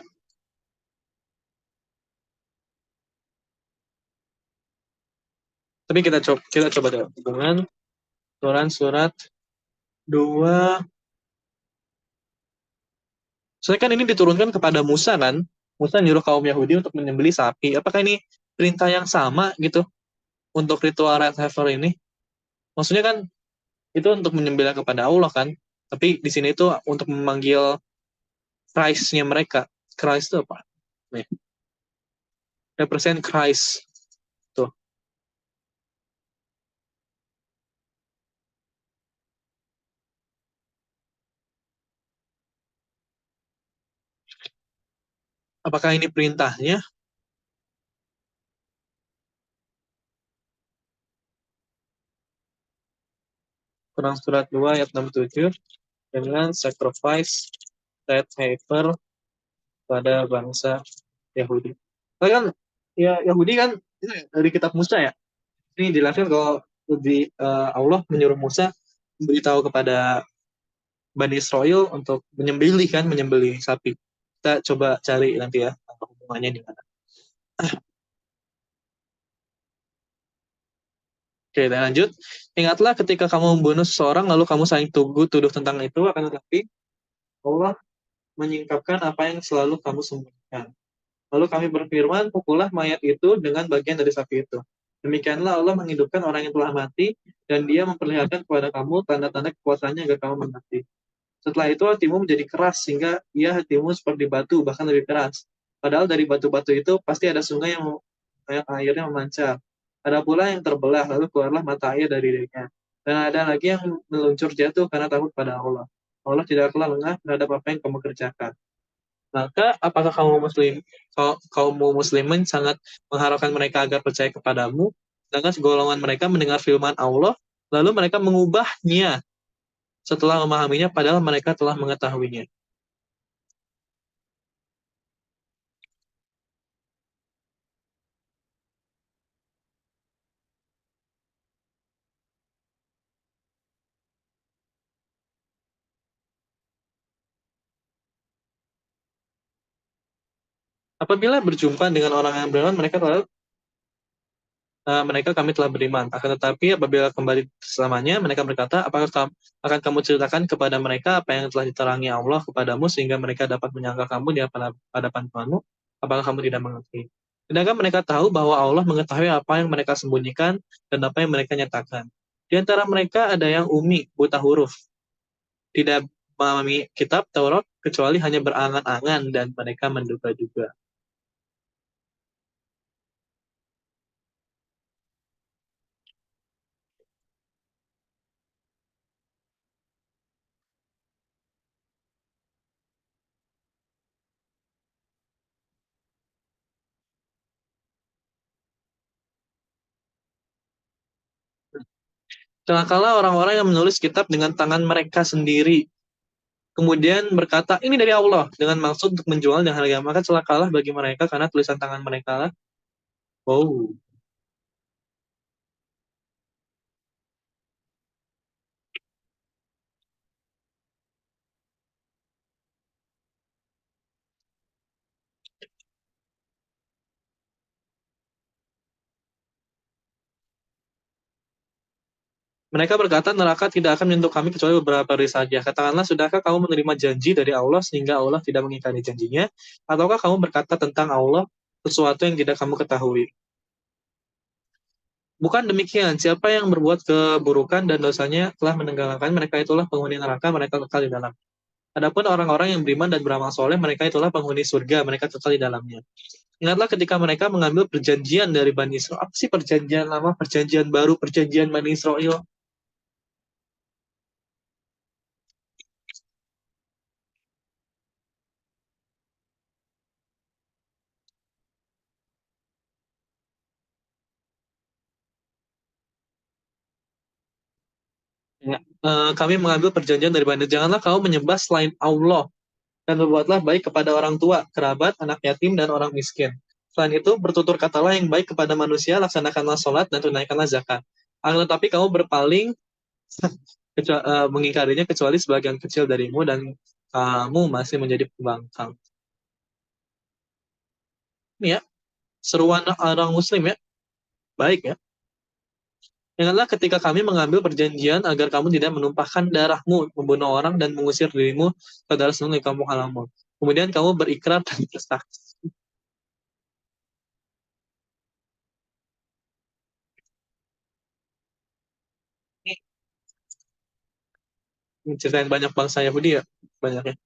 Tapi kita coba deh hubungan Quran surat 2. Soalnya kan ini diturunkan kepada Musa kan. Musa nyuruh kaum Yahudi untuk menyembelih sapi. Apakah ini perintah yang sama gitu untuk ritual red heifer ini? Maksudnya kan itu untuk menyembelih kepada Allah kan. Tapi di sini itu untuk memanggil Christ-nya mereka. Christ itu apa? Nih, represent Christ. Tuh. Apakah ini perintahnya? Quran surat 2 ayat 67 dengan sacrifice red heifer pada bangsa Yahudi. Tapi kan ya Yahudi kan itu ya, dari kitab Musa ya. Ini jelaskan kalau Allah menyuruh Musa memberitahu kepada Bani Israel untuk menyembelih sapi. Kita coba cari nanti ya apa hubungannya di mana. Oke, dan lanjut. Ingatlah ketika kamu membunuh seseorang lalu kamu saling tuduh tentang itu, akan tetapi Allah menyingkapkan apa yang selalu kamu sembunyikan. Lalu kami berfirman, pukullah mayat itu dengan bagian dari sapi itu. Demikianlah Allah menghidupkan orang yang telah mati, dan dia memperlihatkan kepada kamu tanda-tanda kekuasaannya agar kamu mengerti. Setelah itu hatimu menjadi keras, sehingga hatimu seperti batu, bahkan lebih keras. Padahal dari batu-batu itu pasti ada sungai yang airnya memancar. Ada pula yang terbelah, lalu keluarlah mata air dari dirinya. Dan ada lagi yang meluncur jatuh karena takut pada Allah. Allah tidaklah lengah terhadap apa yang kamu kerjakan. Maka apakah kaum muslimin sangat mengharapkan mereka agar percaya kepadamu, sedangkan segolongan mereka mendengar firman Allah, lalu mereka mengubahnya setelah memahaminya, padahal mereka telah mengetahuinya. Apabila berjumpa dengan orang yang beriman, mereka kami telah beriman. Akan tetapi apabila kembali selamanya, mereka berkata, apakah akan kamu ceritakan kepada mereka apa yang telah diterangi Allah kepadamu sehingga mereka dapat menyangka kamu di hadapan Tuhanmu? Apakah kamu tidak mengerti? Sedangkan mereka tahu bahwa Allah mengetahui apa yang mereka sembunyikan dan apa yang mereka nyatakan. Di antara mereka ada yang buta huruf, tidak memahami kitab Taurat kecuali hanya berangan-angan dan mereka menduga-duga. Celakalah orang-orang yang menulis kitab dengan tangan mereka sendiri, kemudian berkata, ini dari Allah, dengan maksud untuk menjual dengan harga. Maka celakalah bagi mereka karena tulisan tangan mereka lah. Oh, mereka berkata, neraka tidak akan menyentuh kami kecuali beberapa hari saja. Katakanlah, sudahkah kamu menerima janji dari Allah sehingga Allah tidak mengingkari janjinya? Ataukah kamu berkata tentang Allah sesuatu yang tidak kamu ketahui? Bukan demikian, siapa yang berbuat keburukan dan dosanya telah menenggelamkan mereka itulah penghuni neraka, mereka kekal di dalam. Adapun orang-orang yang beriman dan beramal soleh, mereka itulah penghuni surga, mereka kekal di dalamnya. Ingatlah ketika mereka mengambil perjanjian dari Bani Israel. Apa sih perjanjian lama, perjanjian baru, perjanjian Bani Israel? Ya. Kami mengambil perjanjian dari Bani. Janganlah kamu menyembah selain Allah dan berbuatlah baik kepada orang tua, kerabat, anak yatim, dan orang miskin. Selain itu, bertutur katalah yang baik kepada manusia, laksanakanlah sholat dan tunaikanlah zakat. Akan tetapi kamu berpaling mengingkarinya kecuali sebagian kecil darimu dan kamu masih menjadi pembangkang. Ini ya, seruan orang muslim ya, baik ya. Ingatlah ketika kami mengambil perjanjian agar kamu tidak menumpahkan darahmu, membunuh orang dan mengusir dirimu ke daerah sendiri di kampung halamu. Kemudian kamu berikrar dan bersaksi. Ini ceritain banyak bangsa Yahudi ya, banyaknya.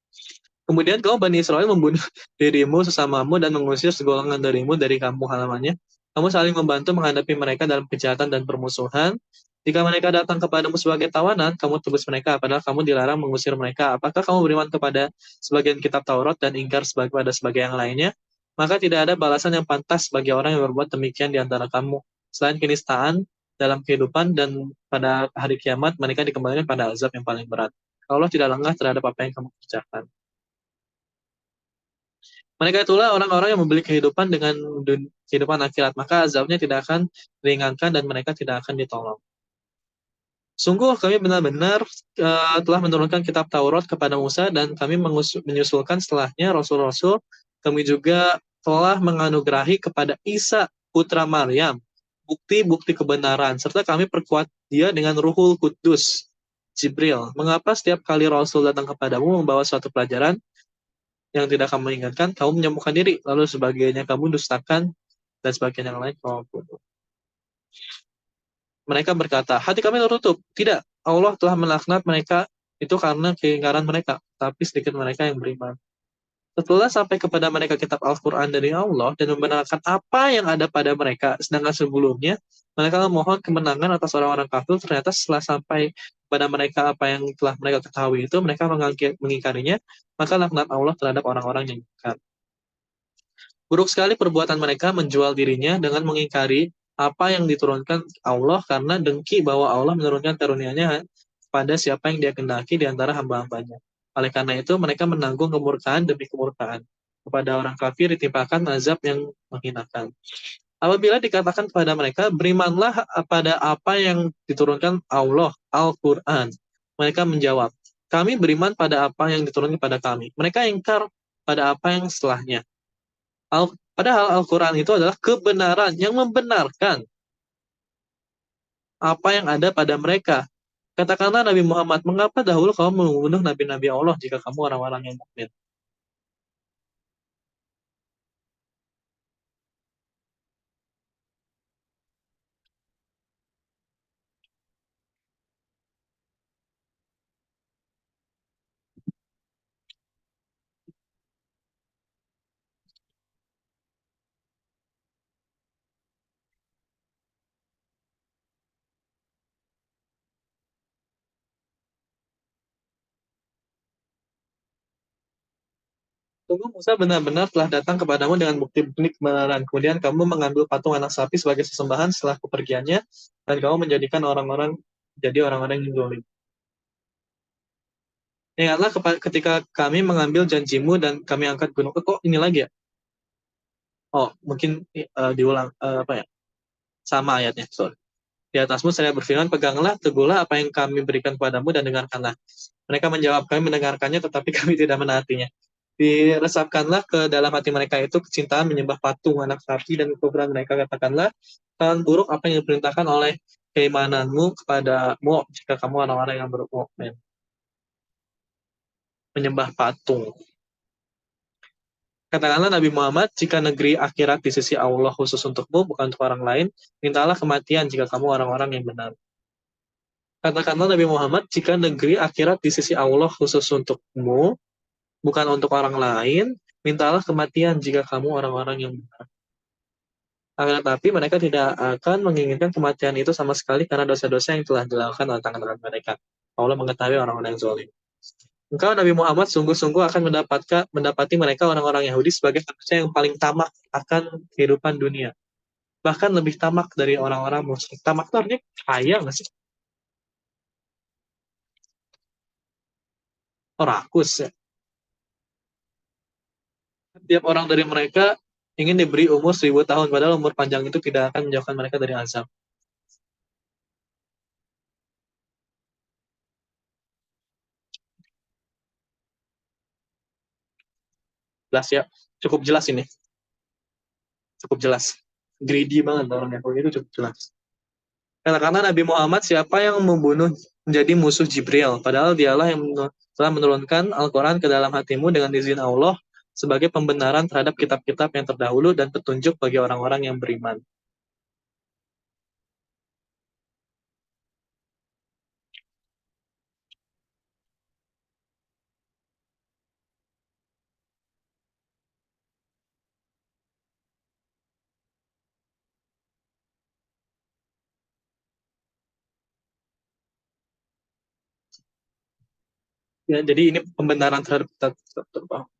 Kemudian kamu Bani Israel membunuh dirimu sesamamu dan mengusir segolongan darimu dari kampung halamannya. Kamu saling membantu menghadapi mereka dalam kejahatan dan permusuhan. Jika mereka datang kepadamu sebagai tawanan, kamu tebus mereka, padahal kamu dilarang mengusir mereka. Apakah kamu beriman kepada sebagian kitab Taurat dan ingkar pada sebagian yang lainnya? Maka tidak ada balasan yang pantas bagi orang yang berbuat demikian di antara kamu. Selain kenistaan dalam kehidupan dan pada hari kiamat, mereka dikembalikan pada azab yang paling berat. Allah tidak lengah terhadap apa yang kamu kerjakan. Mereka itulah orang-orang yang membeli kehidupan dengan kehidupan akhirat, maka azabnya tidak akan ringankan dan mereka tidak akan ditolong. Sungguh kami benar-benar telah menurunkan kitab Taurat kepada Musa dan kami menyusulkan setelahnya rasul-rasul. Kami juga telah menganugerahi kepada Isa putra Maryam bukti-bukti kebenaran serta kami perkuat dia dengan Ruhul Kudus Jibril. Mengapa setiap kali Rasul datang kepadamu membawa suatu pelajaran yang tidak kamu ingatkan, kamu menyembuhkan diri, lalu sebagainya kamu dustakan, dan sebagian yang lain kamu bunuh. Mereka berkata, hati kami tertutup. Tidak, Allah telah melaknat mereka itu karena keingkaran mereka, tapi sedikit mereka yang beriman. Setelah sampai kepada mereka kitab Al-Quran dari Allah dan membenarkan apa yang ada pada mereka, sedangkan sebelumnya mereka memohon kemenangan atas orang-orang kafir, ternyata setelah sampai kepada mereka apa yang telah mereka ketahui itu, mereka mengingkarinya, maka laknat Allah terhadap orang-orang yang ingkar. Buruk sekali perbuatan mereka menjual dirinya dengan mengingkari apa yang diturunkan Allah karena dengki bahwa Allah menurunkan karunia-Nya pada siapa yang dia kehendaki di antara hamba-hambanya. Oleh karena itu mereka menanggung kemurkaan demi kemurkaan. Kepada orang kafir ditimpakan azab yang menghinakan. Apabila dikatakan kepada mereka, berimanlah pada apa yang diturunkan Allah, Al-Quran. Mereka menjawab, kami beriman pada apa yang diturunkan pada kami. Mereka ingkar pada apa yang setelahnya. Padahal Al-Quran itu adalah kebenaran yang membenarkan apa yang ada pada mereka. Katakanlah Nabi Muhammad, mengapa dahulu kamu membunuh nabi-nabi Allah jika kamu orang-orang yang mukmin? Sungguh Musa benar-benar telah datang kepadamu dengan bukti-bukti kebenaran. Kemudian kamu mengambil patung anak sapi sebagai sesembahan setelah kepergiannya, dan kamu menjadikan orang-orang jadi orang-orang yang zalim. Ingatlah ketika kami mengambil janjimu dan kami angkat gunung. Kok ini lagi ya? Oh, mungkin diulang apa ya? Sama ayatnya. Sorry. Di atasmu saya berfirman, peganglah, teguhlah apa yang kami berikan kepadamu dan dengarkanlah. Mereka menjawab, kami mendengarkannya tetapi kami tidak menaatinya. Diresapkanlah ke dalam hati mereka itu kecintaan menyembah patung anak sapi dan kekufuran mereka. Katakanlah, hal buruk apa yang diperintahkan oleh keimananmu kepadamu jika kamu orang-orang yang bermukmin. Menyembah patung. Katakanlah Nabi Muhammad, jika negeri akhirat di sisi Allah khusus untukmu, bukan untuk orang lain, mintalah kematian jika kamu orang-orang yang benar. Katakanlah Nabi Muhammad, jika negeri akhirat di sisi Allah khusus untukmu, bukan untuk orang lain, mintalah kematian jika kamu orang-orang yang benar. Akan tetapi mereka tidak akan menginginkan kematian itu sama sekali karena dosa-dosa yang telah dilakukan oleh tangan-tangan mereka. Allah mengetahui orang-orang yang zalim. Engkau Nabi Muhammad sungguh-sungguh akan mendapati mereka orang-orang Yahudi sebagai manusia yang paling tamak akan kehidupan dunia. Bahkan lebih tamak dari orang-orang musyrik. Tamak itu artinya kaya nggak sih? Oh, rakus ya. Setiap orang dari mereka ingin diberi umur 1000 tahun, padahal umur panjang itu tidak akan menjauhkan mereka dari azab. Jelas ya, cukup jelas ini, cukup jelas. Greedy banget orang Yahudi itu cukup jelas. Karena Nabi Muhammad siapa yang membunuh menjadi musuh Jibril, padahal dialah yang telah menurunkan Al-Quran ke dalam hatimu dengan izin Allah sebagai pembenaran terhadap kitab-kitab yang terdahulu dan petunjuk bagi orang-orang yang beriman. Ya, jadi ini pembenaran terhadap kitab-kitab terdahulu.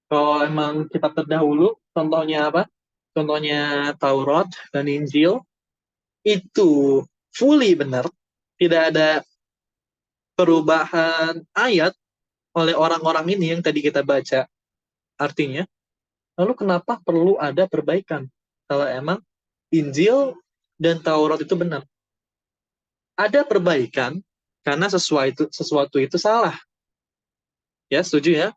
Kalau emang kitab terdahulu, contohnya apa? Contohnya Taurat dan Injil, itu fully benar. Tidak ada perubahan ayat oleh orang-orang ini yang tadi kita baca. Artinya, lalu kenapa perlu ada perbaikan? Kalau emang Injil dan Taurat itu benar. Ada perbaikan karena sesuatu itu salah. Ya, setuju ya?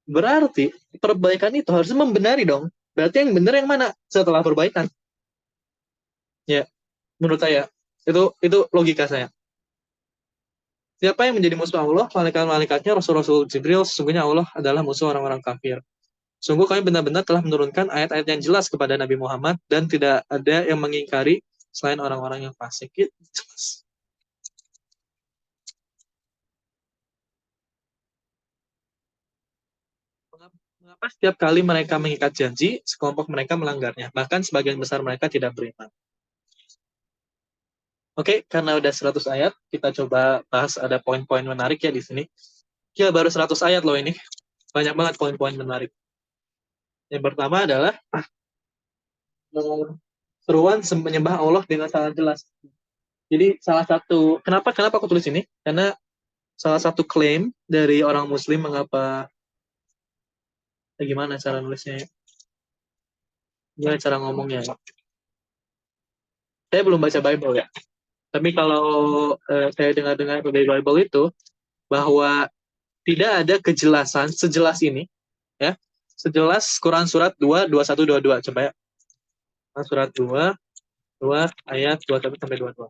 Berarti perbaikan itu harus membenari dong. Berarti yang benar yang mana setelah perbaikan? Ya, menurut saya itu logika saya. Siapa yang menjadi musuh Allah, malaikat-malaikatnya, Rasul-Rasul Jibril, sesungguhnya Allah adalah musuh orang-orang kafir. Sungguh kami benar-benar telah menurunkan ayat-ayat yang jelas kepada Nabi Muhammad dan tidak ada yang mengingkari selain orang-orang yang fasik. Itu jelas. Mengapa setiap kali mereka mengikat janji, sekelompok mereka melanggarnya. Bahkan sebagian besar mereka tidak beriman. Oke, karena udah 100 ayat, kita coba bahas ada poin-poin menarik ya di sini. Ya, baru 100 ayat loh ini. Banyak banget poin-poin menarik. Yang pertama adalah seruan menyembah Allah dengan sangat jelas. Jadi salah satu, kenapa aku tulis ini? Karena salah satu klaim dari orang Muslim mengapa, gimana cara nulisnya, gimana cara ngomongnya. Saya belum baca Bible ya, tapi kalau saya dengar-dengar dari Bible itu, bahwa tidak ada kejelasan sejelas ini, ya, sejelas Quran surat 2, 21, 22. Coba ya, Quran surat 2, 2 ayat 21 sampai 22.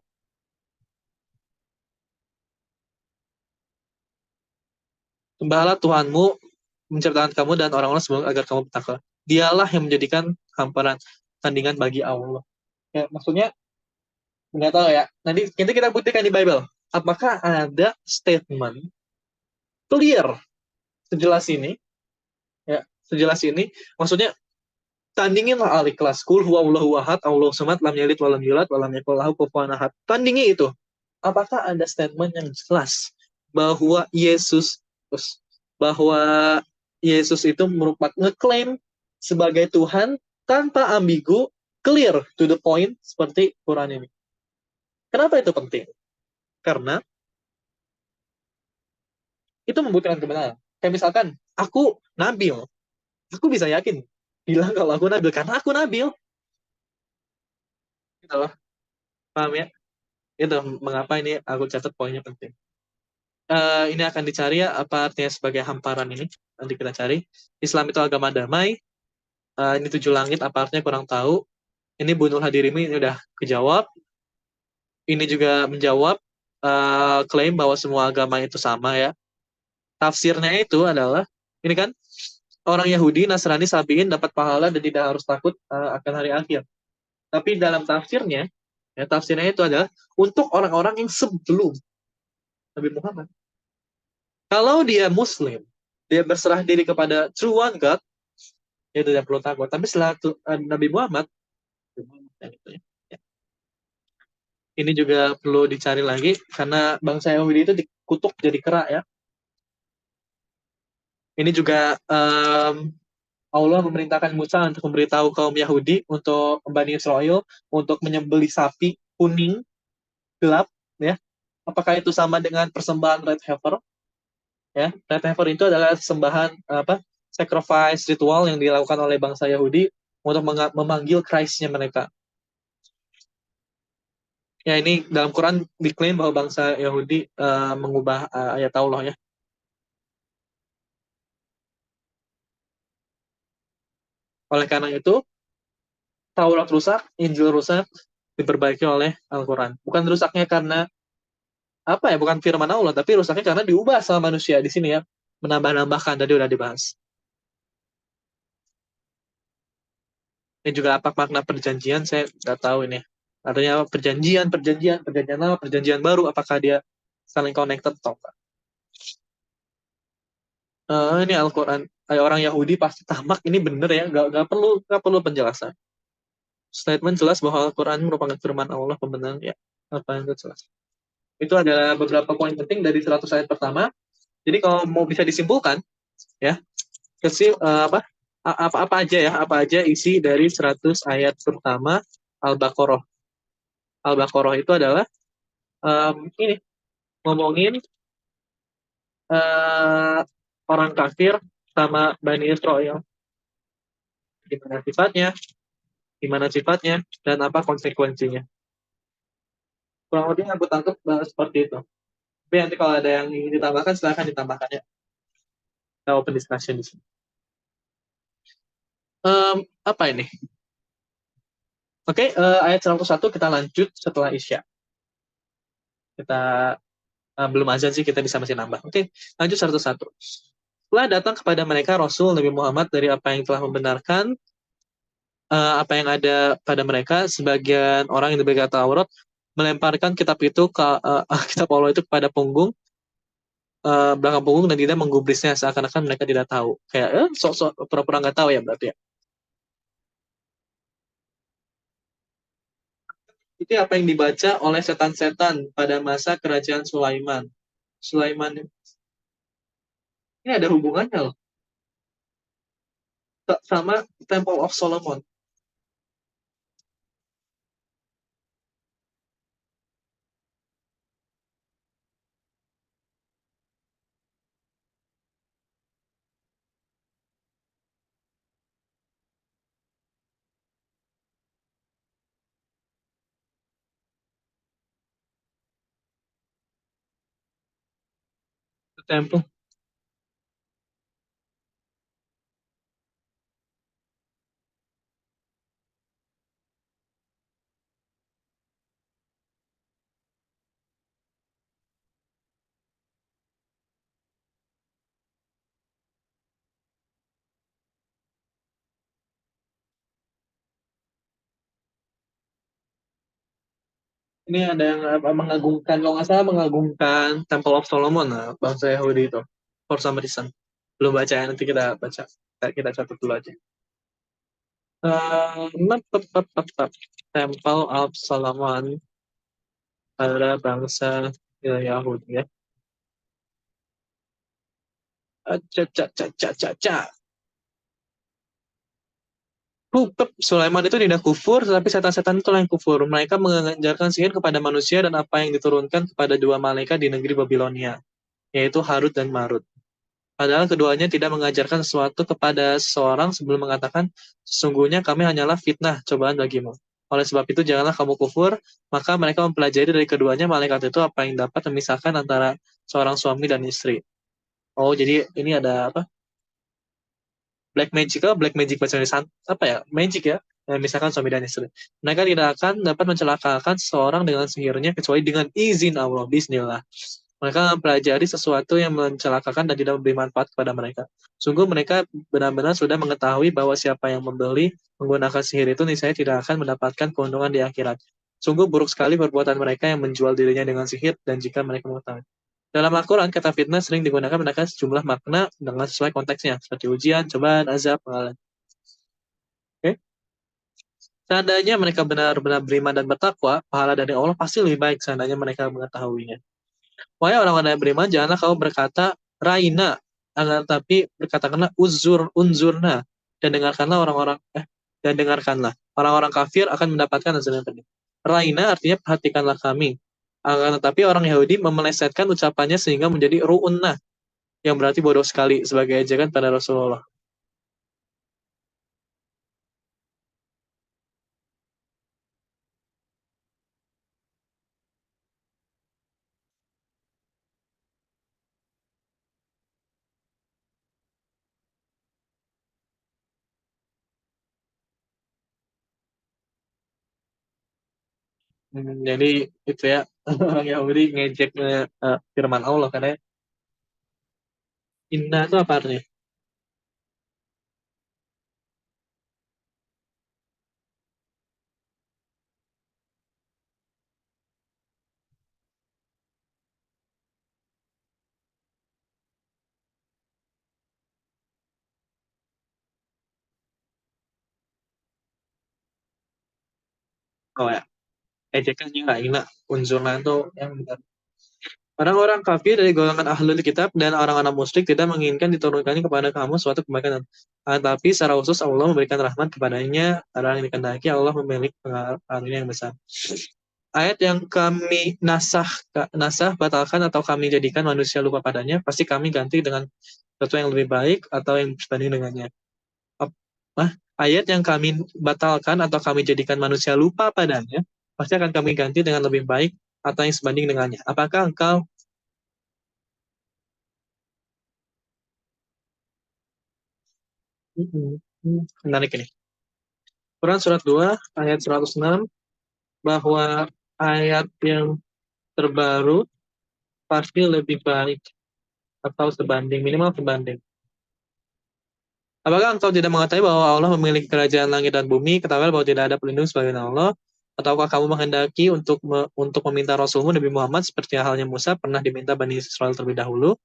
Sembahlah Tuhanmu menciptakan kamu dan orang-orang sebelum agar kamu bertakwa. Dialah yang menjadikan hamparan tandingan bagi Allah. Ya, maksudnya nggak tahu ya. Nanti kita buktikan di Bible. Apakah ada statement clear sejelas ini? Ya, sejelas ini. Maksudnya Tandingin lah al-ikhlas. Kul huwallahu ahad, Allahu samad, lam yalid walam yulad, walam yakul lahu kufuwan ahad. Tandingi itu. Apakah ada statement yang jelas bahwa bahwa Yesus itu merupakan ngeklaim sebagai Tuhan tanpa ambigu, clear to the point seperti Quran ini. Kenapa itu penting? Karena itu membuktikan kebenaran. Kayak misalkan, aku Nabil. Aku bisa yakin bilang kalau aku Nabil karena aku Nabil. Gitu loh. Paham ya? Itu mengapa ini aku catat poinnya penting. Ini akan dicari ya, apa artinya sebagai hamparan ini. Nanti kita cari. Islam itu agama damai. Ini tujuh langit, apa artinya kurang tahu. Ini bunuhlah dirimu, ini udah kejawab. Ini juga menjawab klaim bahwa semua agama itu sama ya. Tafsirnya itu adalah, ini kan, orang Yahudi, Nasrani, Sabiin dapat pahala dan tidak harus takut akan hari akhir. Tapi dalam tafsirnya, ya, tafsirnya itu adalah untuk orang-orang yang sebelum Nabi Muhammad. Kalau dia Muslim, dia berserah diri kepada true one God, dia tidak perlu takut. Tapi setelah Nabi Muhammad, ya, ini juga perlu dicari lagi karena bangsa Yahudi itu dikutuk jadi kera ya. Ini juga Allah memerintahkan Musa untuk memberitahu kaum Yahudi untuk Bani Israel untuk menyembelih sapi kuning gelap ya. Apakah itu sama dengan persembahan red heifer? Ya, red heifer itu adalah sembahan apa? Sacrifice ritual yang dilakukan oleh bangsa Yahudi untuk memanggil Christ-nya mereka. Ya, ini dalam Quran diklaim bahwa bangsa Yahudi mengubah ayat Allah ya. Oleh karena itu, Taurat rusak, Injil rusak, diperbaiki oleh Al-Quran. Bukan rusaknya karena apa ya, bukan firman Allah, tapi rusaknya karena diubah sama manusia di sini ya. Menambah-nambahkan, tadi udah dibahas. Ini juga apa makna perjanjian, saya nggak tahu ini. Artinya apa? Perjanjian lama, perjanjian baru, apakah dia saling connected atau enggak? Ini Al-Quran. Orang Yahudi pasti tamak, ini bener ya, nggak perlu penjelasan. Statement jelas bahwa Al-Quran merupakan firman Allah pembenaran ya. Apa yang itu jelas. Itu adalah beberapa poin penting dari 100 ayat pertama. Jadi kalau mau bisa disimpulkan, ya, apa aja ya, apa aja isi dari 100 ayat pertama Al-Baqarah. Al-Baqarah itu adalah ini ngomongin uh, orang kafir sama Bani Israel, gimana sifatnya, dan apa konsekuensinya. Kurang lebih aku tangkap seperti itu. Tapi nanti kalau ada yang ingin ditambahkan, silahkan ditambahkan ya. Kita open discussion di sini. Apa ini? Oke, ayat 101 kita lanjut setelah Isya. Kita belum azan sih, kita bisa masih nambah. Oke, lanjut 101. Setelah datang kepada mereka Rasul Nabi Muhammad dari apa yang telah membenarkan apa yang ada pada mereka, sebagian orang yang diberi Taurat melemparkan kitab itu ke kitab Allah itu kepada punggung belakang punggung dan tidak menggubrisnya seakan-akan mereka tidak tahu. Kayak sok-sok pura-pura nggak tahu ya berarti ya. Itu apa yang dibaca oleh setan-setan pada masa kerajaan Sulaiman. Sulaiman ini ada hubungannya loh sama Temple of Solomon. Temple. Ini ada yang mengagungkan, kalau nggak salah mengagungkan Temple of Solomon, nah, bangsa Yahudi itu. For some reason. Belum baca ya, nanti kita baca. Kita catat dulu aja. Temple of Solomon pada bangsa Yahudi ya. Ca, ca, ca, ca, ca, ca. Sulaiman itu tidak kufur, tapi setan-setan itu yang kufur. Mereka mengajarkan sihir kepada manusia dan apa yang diturunkan kepada dua malaikat di negeri Babilonia, yaitu Harut dan Marut. Padahal keduanya tidak mengajarkan sesuatu kepada seseorang sebelum mengatakan, sesungguhnya kami hanyalah fitnah, cobaan bagimu. Oleh sebab itu, janganlah kamu kufur, maka mereka mempelajari dari keduanya malaikat itu apa yang dapat memisahkan antara seorang suami dan istri. Oh, jadi ini ada apa? Black magic, black magic bahasa Indonesia apa ya? Magic ya. Misalkan suami dan istri. Mereka tidak akan dapat mencelakakan seseorang dengan sihirnya kecuali dengan izin Allah. Bismillah. Mereka mempelajari sesuatu yang mencelakakan dan tidak memberi manfaat kepada mereka. Sungguh mereka benar-benar sudah mengetahui bahwa siapa yang membeli menggunakan sihir itu niscaya tidak akan mendapatkan keuntungan di akhirat. Sungguh buruk sekali perbuatan mereka yang menjual dirinya dengan sihir dan jika mereka mengetahui. Dalam Al-Quran, kata fitnah sering digunakan menandakan sejumlah makna dengan sesuai konteksnya, seperti ujian, cobaan, azab, pengalaman. Oke? Seandainya mereka benar-benar beriman dan bertakwa, pahala dari Allah pasti lebih baik seandainya mereka mengetahuinya. Wahai orang-orang yang beriman, janganlah kamu berkata, Raina, akan tapi berkatakanlah unzurna, dan dengarkanlah dan dengarkanlah. Orang-orang kafir akan mendapatkan azab yang pedih. Raina artinya perhatikanlah kami. Akan tetapi orang Yahudi memelesetkan ucapannya sehingga menjadi ru'unna, yang berarti bodoh sekali sebagai ejekan pada Rasulullah. Jadi itu ya orang Yahudi ngejek firman Allah karena inna itu apa artinya? Oh ya, ejekannya nggak inna. Unzurna itu yang benar. Orang-orang kafir dari golongan ahlul kitab dan orang-orang musyrik tidak menginginkan diturunkannya kepada kamu suatu kebaikan. Tapi secara khusus Allah memberikan rahmat kepadanya, orang yang dikehendaki Allah memiliki pengaruh yang besar. Ayat yang kami nasah batalkan atau kami jadikan manusia lupa padanya, pasti kami ganti dengan sesuatu yang lebih baik atau yang berbanding dengannya. Apa? Ayat yang kami batalkan atau kami jadikan manusia lupa padanya, pasti akan kami ganti dengan lebih baik atau yang sebanding dengannya. Apakah engkau menarik ini? Quran surat 2 ayat 106 bahwa ayat yang terbaru pasti lebih baik atau sebanding, minimal sebanding. Apakah engkau tidak mengetahui bahwa Allah memiliki kerajaan langit dan bumi? Ketahuilah bahwa tidak ada pelindung selain Allah. Ataukah kamu menghendaki untuk meminta Rasulmu Nabi Muhammad seperti halnya Musa pernah diminta Bani Israel terlebih dahulu?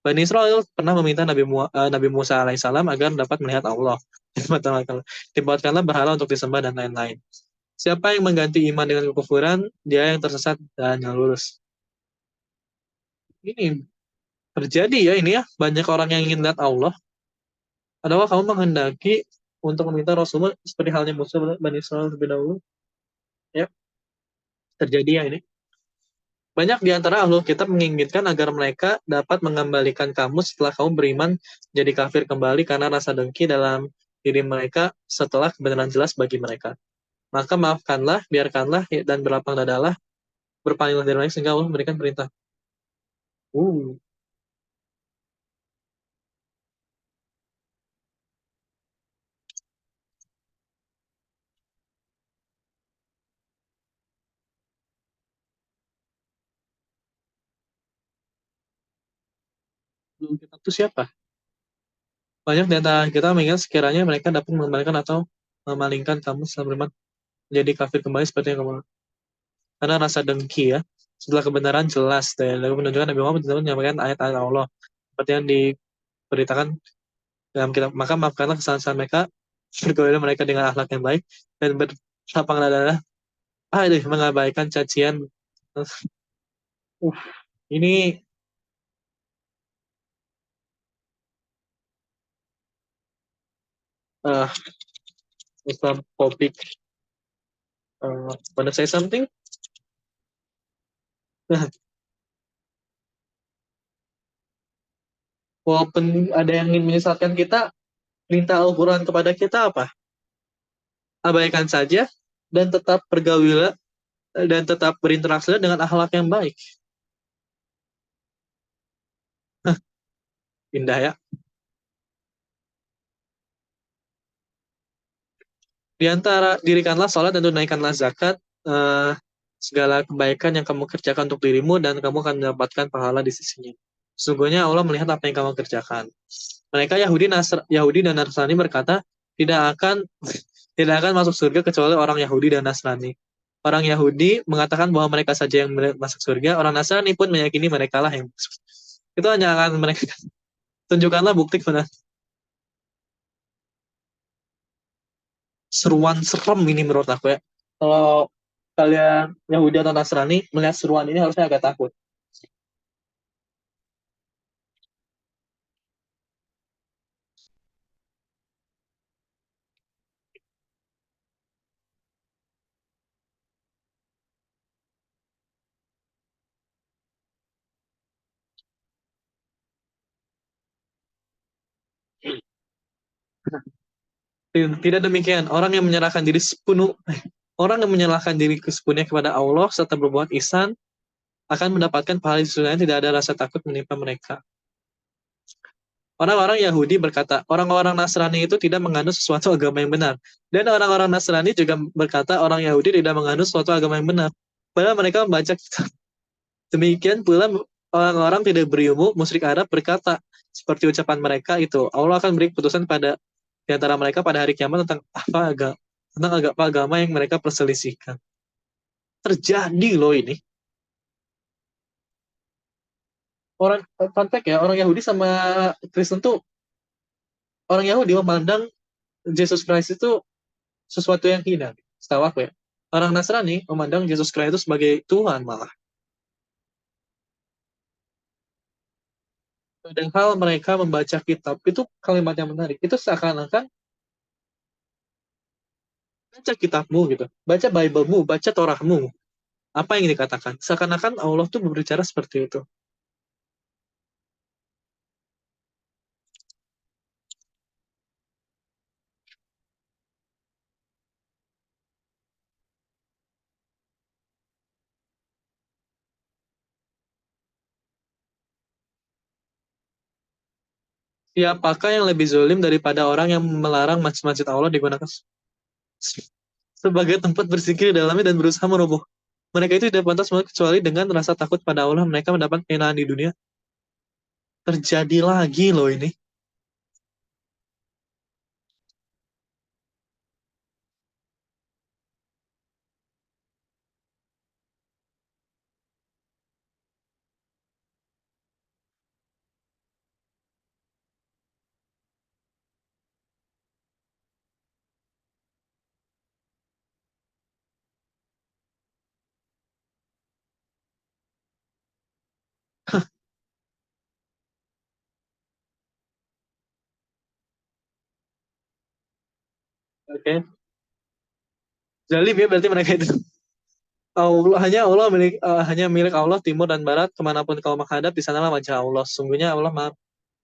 Bani Israel pernah meminta Nabi Musa alaihissalam agar dapat melihat Allah. Dibuatkanlah berhala untuk disembah dan lain-lain. Siapa yang mengganti iman dengan kekufuran, dia yang tersesat dan yang lurus. Ini terjadi ya ini ya, banyak orang yang ingin lihat Allah. Adakah kamu menghendaki untuk meminta Rasulullah seperti halnya Musa Bani Israel terlebih dahulu? Ya, terjadi ya ini. Banyak di antara ahlul kitab menginginkan agar mereka dapat mengembalikan kamu setelah kamu beriman jadi kafir kembali karena rasa dengki dalam diri mereka setelah kebenaran jelas bagi mereka. Maka maafkanlah, biarkanlah, dan berlapang dadalah, berpalinglah dari mereka sehingga Allah memberikan perintah. Uh, ahlul kitab itu siapa? Banyak di antara kita mengingat sekiranya mereka dapat mengembalikan atau memalingkan kamu setelah beriman menjadi kafir kembali seperti yang kamu karena rasa dengki ya. Setelah kebenaran jelas dan lalu menunjukkan Nabi Muhammad SAW menyampaikan ayat-ayat Allah seperti yang diberitakan dalam kitab. Maka maafkanlah kesalahan mereka bergaul mereka dengan akhlak yang baik dan berlapang dada. Aduh, mengabaikan cacian. Uh, ini uh, Islamophobic. Wanna say something? Walaupun ada yang ingin menyesatkan kita, perintah Al-Quran kepada kita apa? Abaikan saja dan tetap bergaul dan tetap berinteraksi dengan akhlak yang baik. Indah ya. Di antara dirikanlah sholat dan tunaikanlah zakat, eh, segala kebaikan yang kamu kerjakan untuk dirimu dan kamu akan mendapatkan pahala di sisinya. Sesungguhnya Allah melihat apa yang kamu kerjakan. Mereka Yahudi dan Nasrani berkata, tidak akan tidak akan masuk surga kecuali orang Yahudi dan Nasrani. Orang Yahudi mengatakan bahwa mereka saja yang masuk surga, orang Nasrani pun meyakini mereka lah yang masuk. Itu hanya akan mereka tunjukkanlah bukti kebenaran. Seruan serem ini menurut aku ya. Kalau kalian Yahudi atau Nasrani melihat seruan ini harusnya agak takut. Tidak demikian. Orang yang menyerahkan diri sepenuhnya kepada Allah serta berbuat ihsan akan mendapatkan pahala di surga, tidak ada rasa takut menimpa mereka. Orang-orang Yahudi berkata, orang-orang Nasrani itu tidak menganut sesuatu agama yang benar. Dan orang-orang Nasrani juga berkata, orang Yahudi tidak menganut suatu agama yang benar. Padahal mereka membaca kitab. Demikian pula orang-orang tidak berilmu, musyrik Arab berkata, seperti ucapan mereka itu, Allah akan beri keputusan pada di antara mereka pada hari kiamat tentang agama yang mereka perselisihkan. Terjadi loh ini. Orang fun fact ya, orang Yahudi sama Kristen tuh orang Yahudi memandang Yesus Christ itu sesuatu yang hina, setahu aku ya. Orang Nasrani memandang Yesus Christ itu sebagai Tuhan malah. Padahal mereka membaca kitab itu kalimat yang menarik. Itu seakan-akan baca kitabmu gitu, baca Bible-mu, baca Torahmu. Apa yang dikatakan? Seakan-akan Allah tuh berbicara seperti itu. Siapakah yang lebih zalim daripada orang yang melarang masjid-masjid Allah digunakan sebagai tempat berzikir di dalamnya dan berusaha meroboh? Mereka itu tidak pantas kecuali dengan rasa takut pada Allah mereka mendapat kehinaan di dunia. Terjadi lagi loh ini. Oke, okay. Zalim ya berarti mereka itu. Hanya milik Allah timur dan barat kemanapun kau menghadap di sanalah wajah Allah. Sungguhnya Allah maha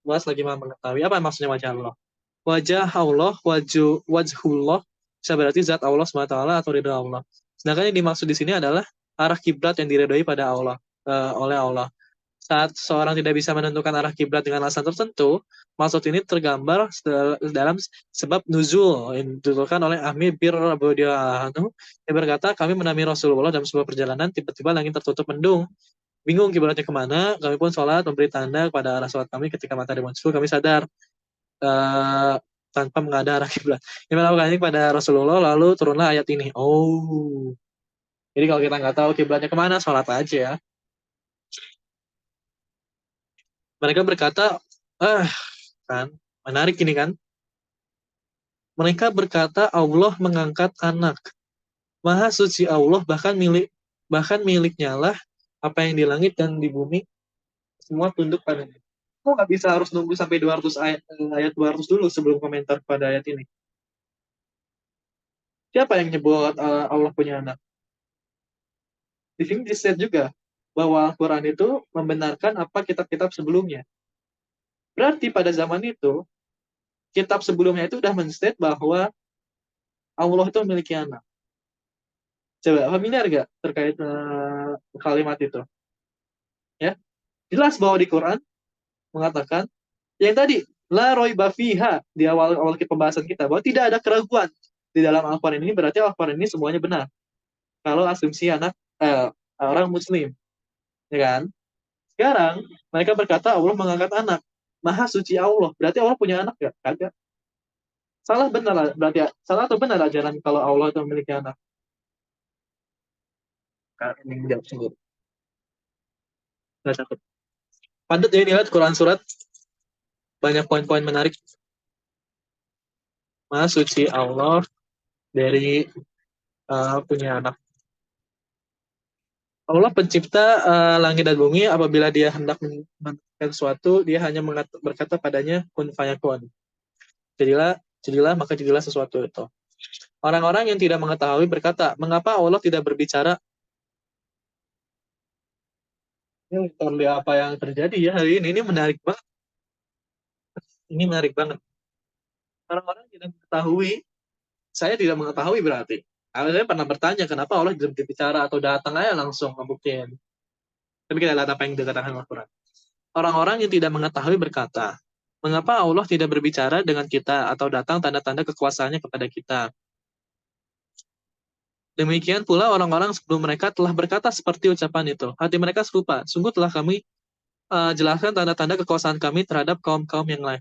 luas lagi maha mengetahui. Apa maksudnya wajah Allah? Wajah Allah, wajhullah bisa berarti zat Allah SWT atau ridha Allah. Sedangkan yang dimaksud di sini adalah arah kiblat yang diridhoi pada Allah oleh Allah. Saat seorang tidak bisa menentukan arah kiblat dengan alasan tertentu, maksud ini tergambar dalam sebab nuzul yang dituturkan oleh Amir bir radhiyallahu yang berkata, kami menemani Rasulullah dalam sebuah perjalanan, tiba-tiba langit tertutup mendung. Bingung kiblatnya kemana, kami pun sholat memberi tanda kepada arah sholat kami ketika matahari muncul, kami sadar eh, tanpa menghadap arah kiblat. Yang melakukan ini kepada Rasulullah, lalu turunlah ayat ini. Oh, jadi kalau kita nggak tahu kiblatnya kemana, sholat aja ya. Mereka berkata, ah kan, menarik ini kan. Mereka berkata Allah mengangkat anak. Maha suci Allah, bahkan miliknya lah apa yang di langit dan di bumi, semua tunduk padanya. Kok nggak bisa harus nunggu sampai 200 ayat 200 dulu sebelum komentar pada ayat ini? Siapa yang nyebut Allah punya anak? Di sini di juga bahwa Al-Quran itu membenarkan apa kitab-kitab sebelumnya. Berarti pada zaman itu, kitab sebelumnya itu sudah men-state bahwa Allah itu memiliki anak. Coba familiar gak terkait kalimat itu? Ya, jelas bahwa di Quran mengatakan yang tadi la roiba fiha di awal-awal pembahasan kita bahwa tidak ada keraguan di dalam Al-Quran ini, berarti Al-Quran ini semuanya benar. Kalau asumsi orang Muslim, ya kan? Sekarang mereka berkata Allah mengangkat anak. Maha suci Allah. Berarti Allah punya anak gak? Kagak. Salah benar berarti salah atau benar ajaran kalau Allah itu memiliki anak? Ini jawab sendiri. Nggak takut. Padat ya dilihat Quran surat banyak poin-poin menarik. Maha suci Allah dari punya anak. Allah pencipta langit dan bumi, apabila dia hendak menentukan sesuatu, dia hanya berkata padanya kun fayakun. Jadilah, maka jadilah sesuatu itu. Orang-orang yang tidak mengetahui berkata, mengapa Allah tidak berbicara? Ini literally apa yang terjadi ya hari ini. Ini menarik banget. Ini menarik banget. Orang-orang tidak mengetahui, saya tidak mengetahui berarti. Saya pernah bertanya, kenapa Allah tidak berbicara atau datang aja langsung ngebuktiin. Tapi kita lihat apa yang dikatakan Al-Quran. Orang-orang yang tidak mengetahui berkata, mengapa Allah tidak berbicara dengan kita atau datang tanda-tanda kekuasaannya kepada kita? Demikian pula orang-orang sebelum mereka telah berkata seperti ucapan itu. Hati mereka serupa. Sungguh telah kami jelaskan tanda-tanda kekuasaan kami terhadap kaum-kaum yang lain.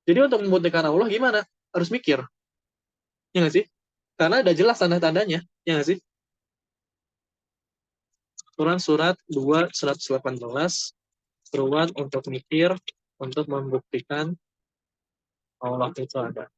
Jadi untuk membuktikan Allah gimana? Harus mikir. Ya nggak sih? Karena ada jelas tanda-tandanya. Ya nggak sih? Quran surat 2, 118. Seruan untuk mikir, untuk membuktikan Allah itu ada.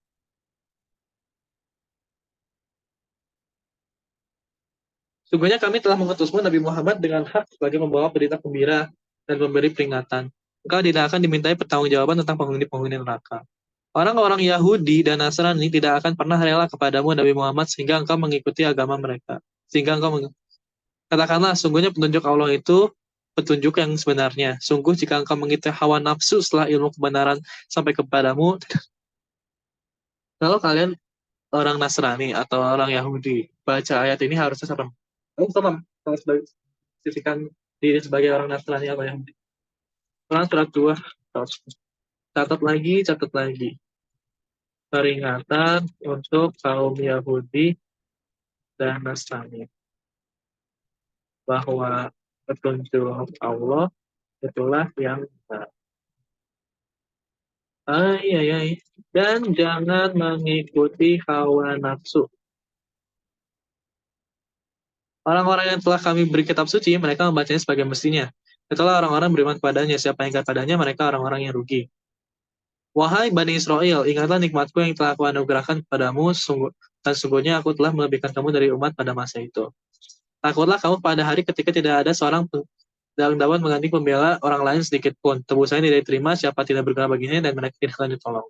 Sungguhnya kami telah mengutusmu Nabi Muhammad dengan hak sebagai membawa berita gembira dan memberi peringatan. Engkau tidak akan dimintai pertanggungjawaban tentang penghuni-penghuni neraka. Orang-orang Yahudi dan Nasrani tidak akan pernah rela kepadamu Nabi Muhammad sehingga engkau mengikuti agama mereka. Sehingga engkau katakanlah, sungguhnya petunjuk Allah itu petunjuk yang sebenarnya. Sungguh jika engkau mengikuti hawa nafsu setelah ilmu kebenaran sampai kepadamu, kalau kalian orang Nasrani atau orang Yahudi baca ayat ini harusnya serem. Kamu serem kalau spesifikkan diri sebagai orang Nasrani atau Yahudi. Quran surat 2, catat lagi. Peringatan untuk kaum Yahudi dan Nasrani bahwa petunjuk Allah itulah yang benar. Ay, ay, ay. Dan jangan mengikuti hawa nafsu. Orang-orang yang telah kami beri kitab suci, mereka membacanya sebagai mestinya. Itulah orang-orang beriman kepadanya. Siapa yang ingat padanya, mereka orang-orang yang rugi. Wahai Bani Israel, ingatlah nikmatku yang telah aku anugerahkan kepadamu, dan sungguhnya aku telah melebihkan kamu dari umat pada masa itu. Takutlah kamu pada hari ketika tidak ada seorang yang dapat mengganti pembela orang lain sedikit pun. Tebusannya tidak diterima, siapa tidak berguna baginya, dan mereka tidak akan ditolong.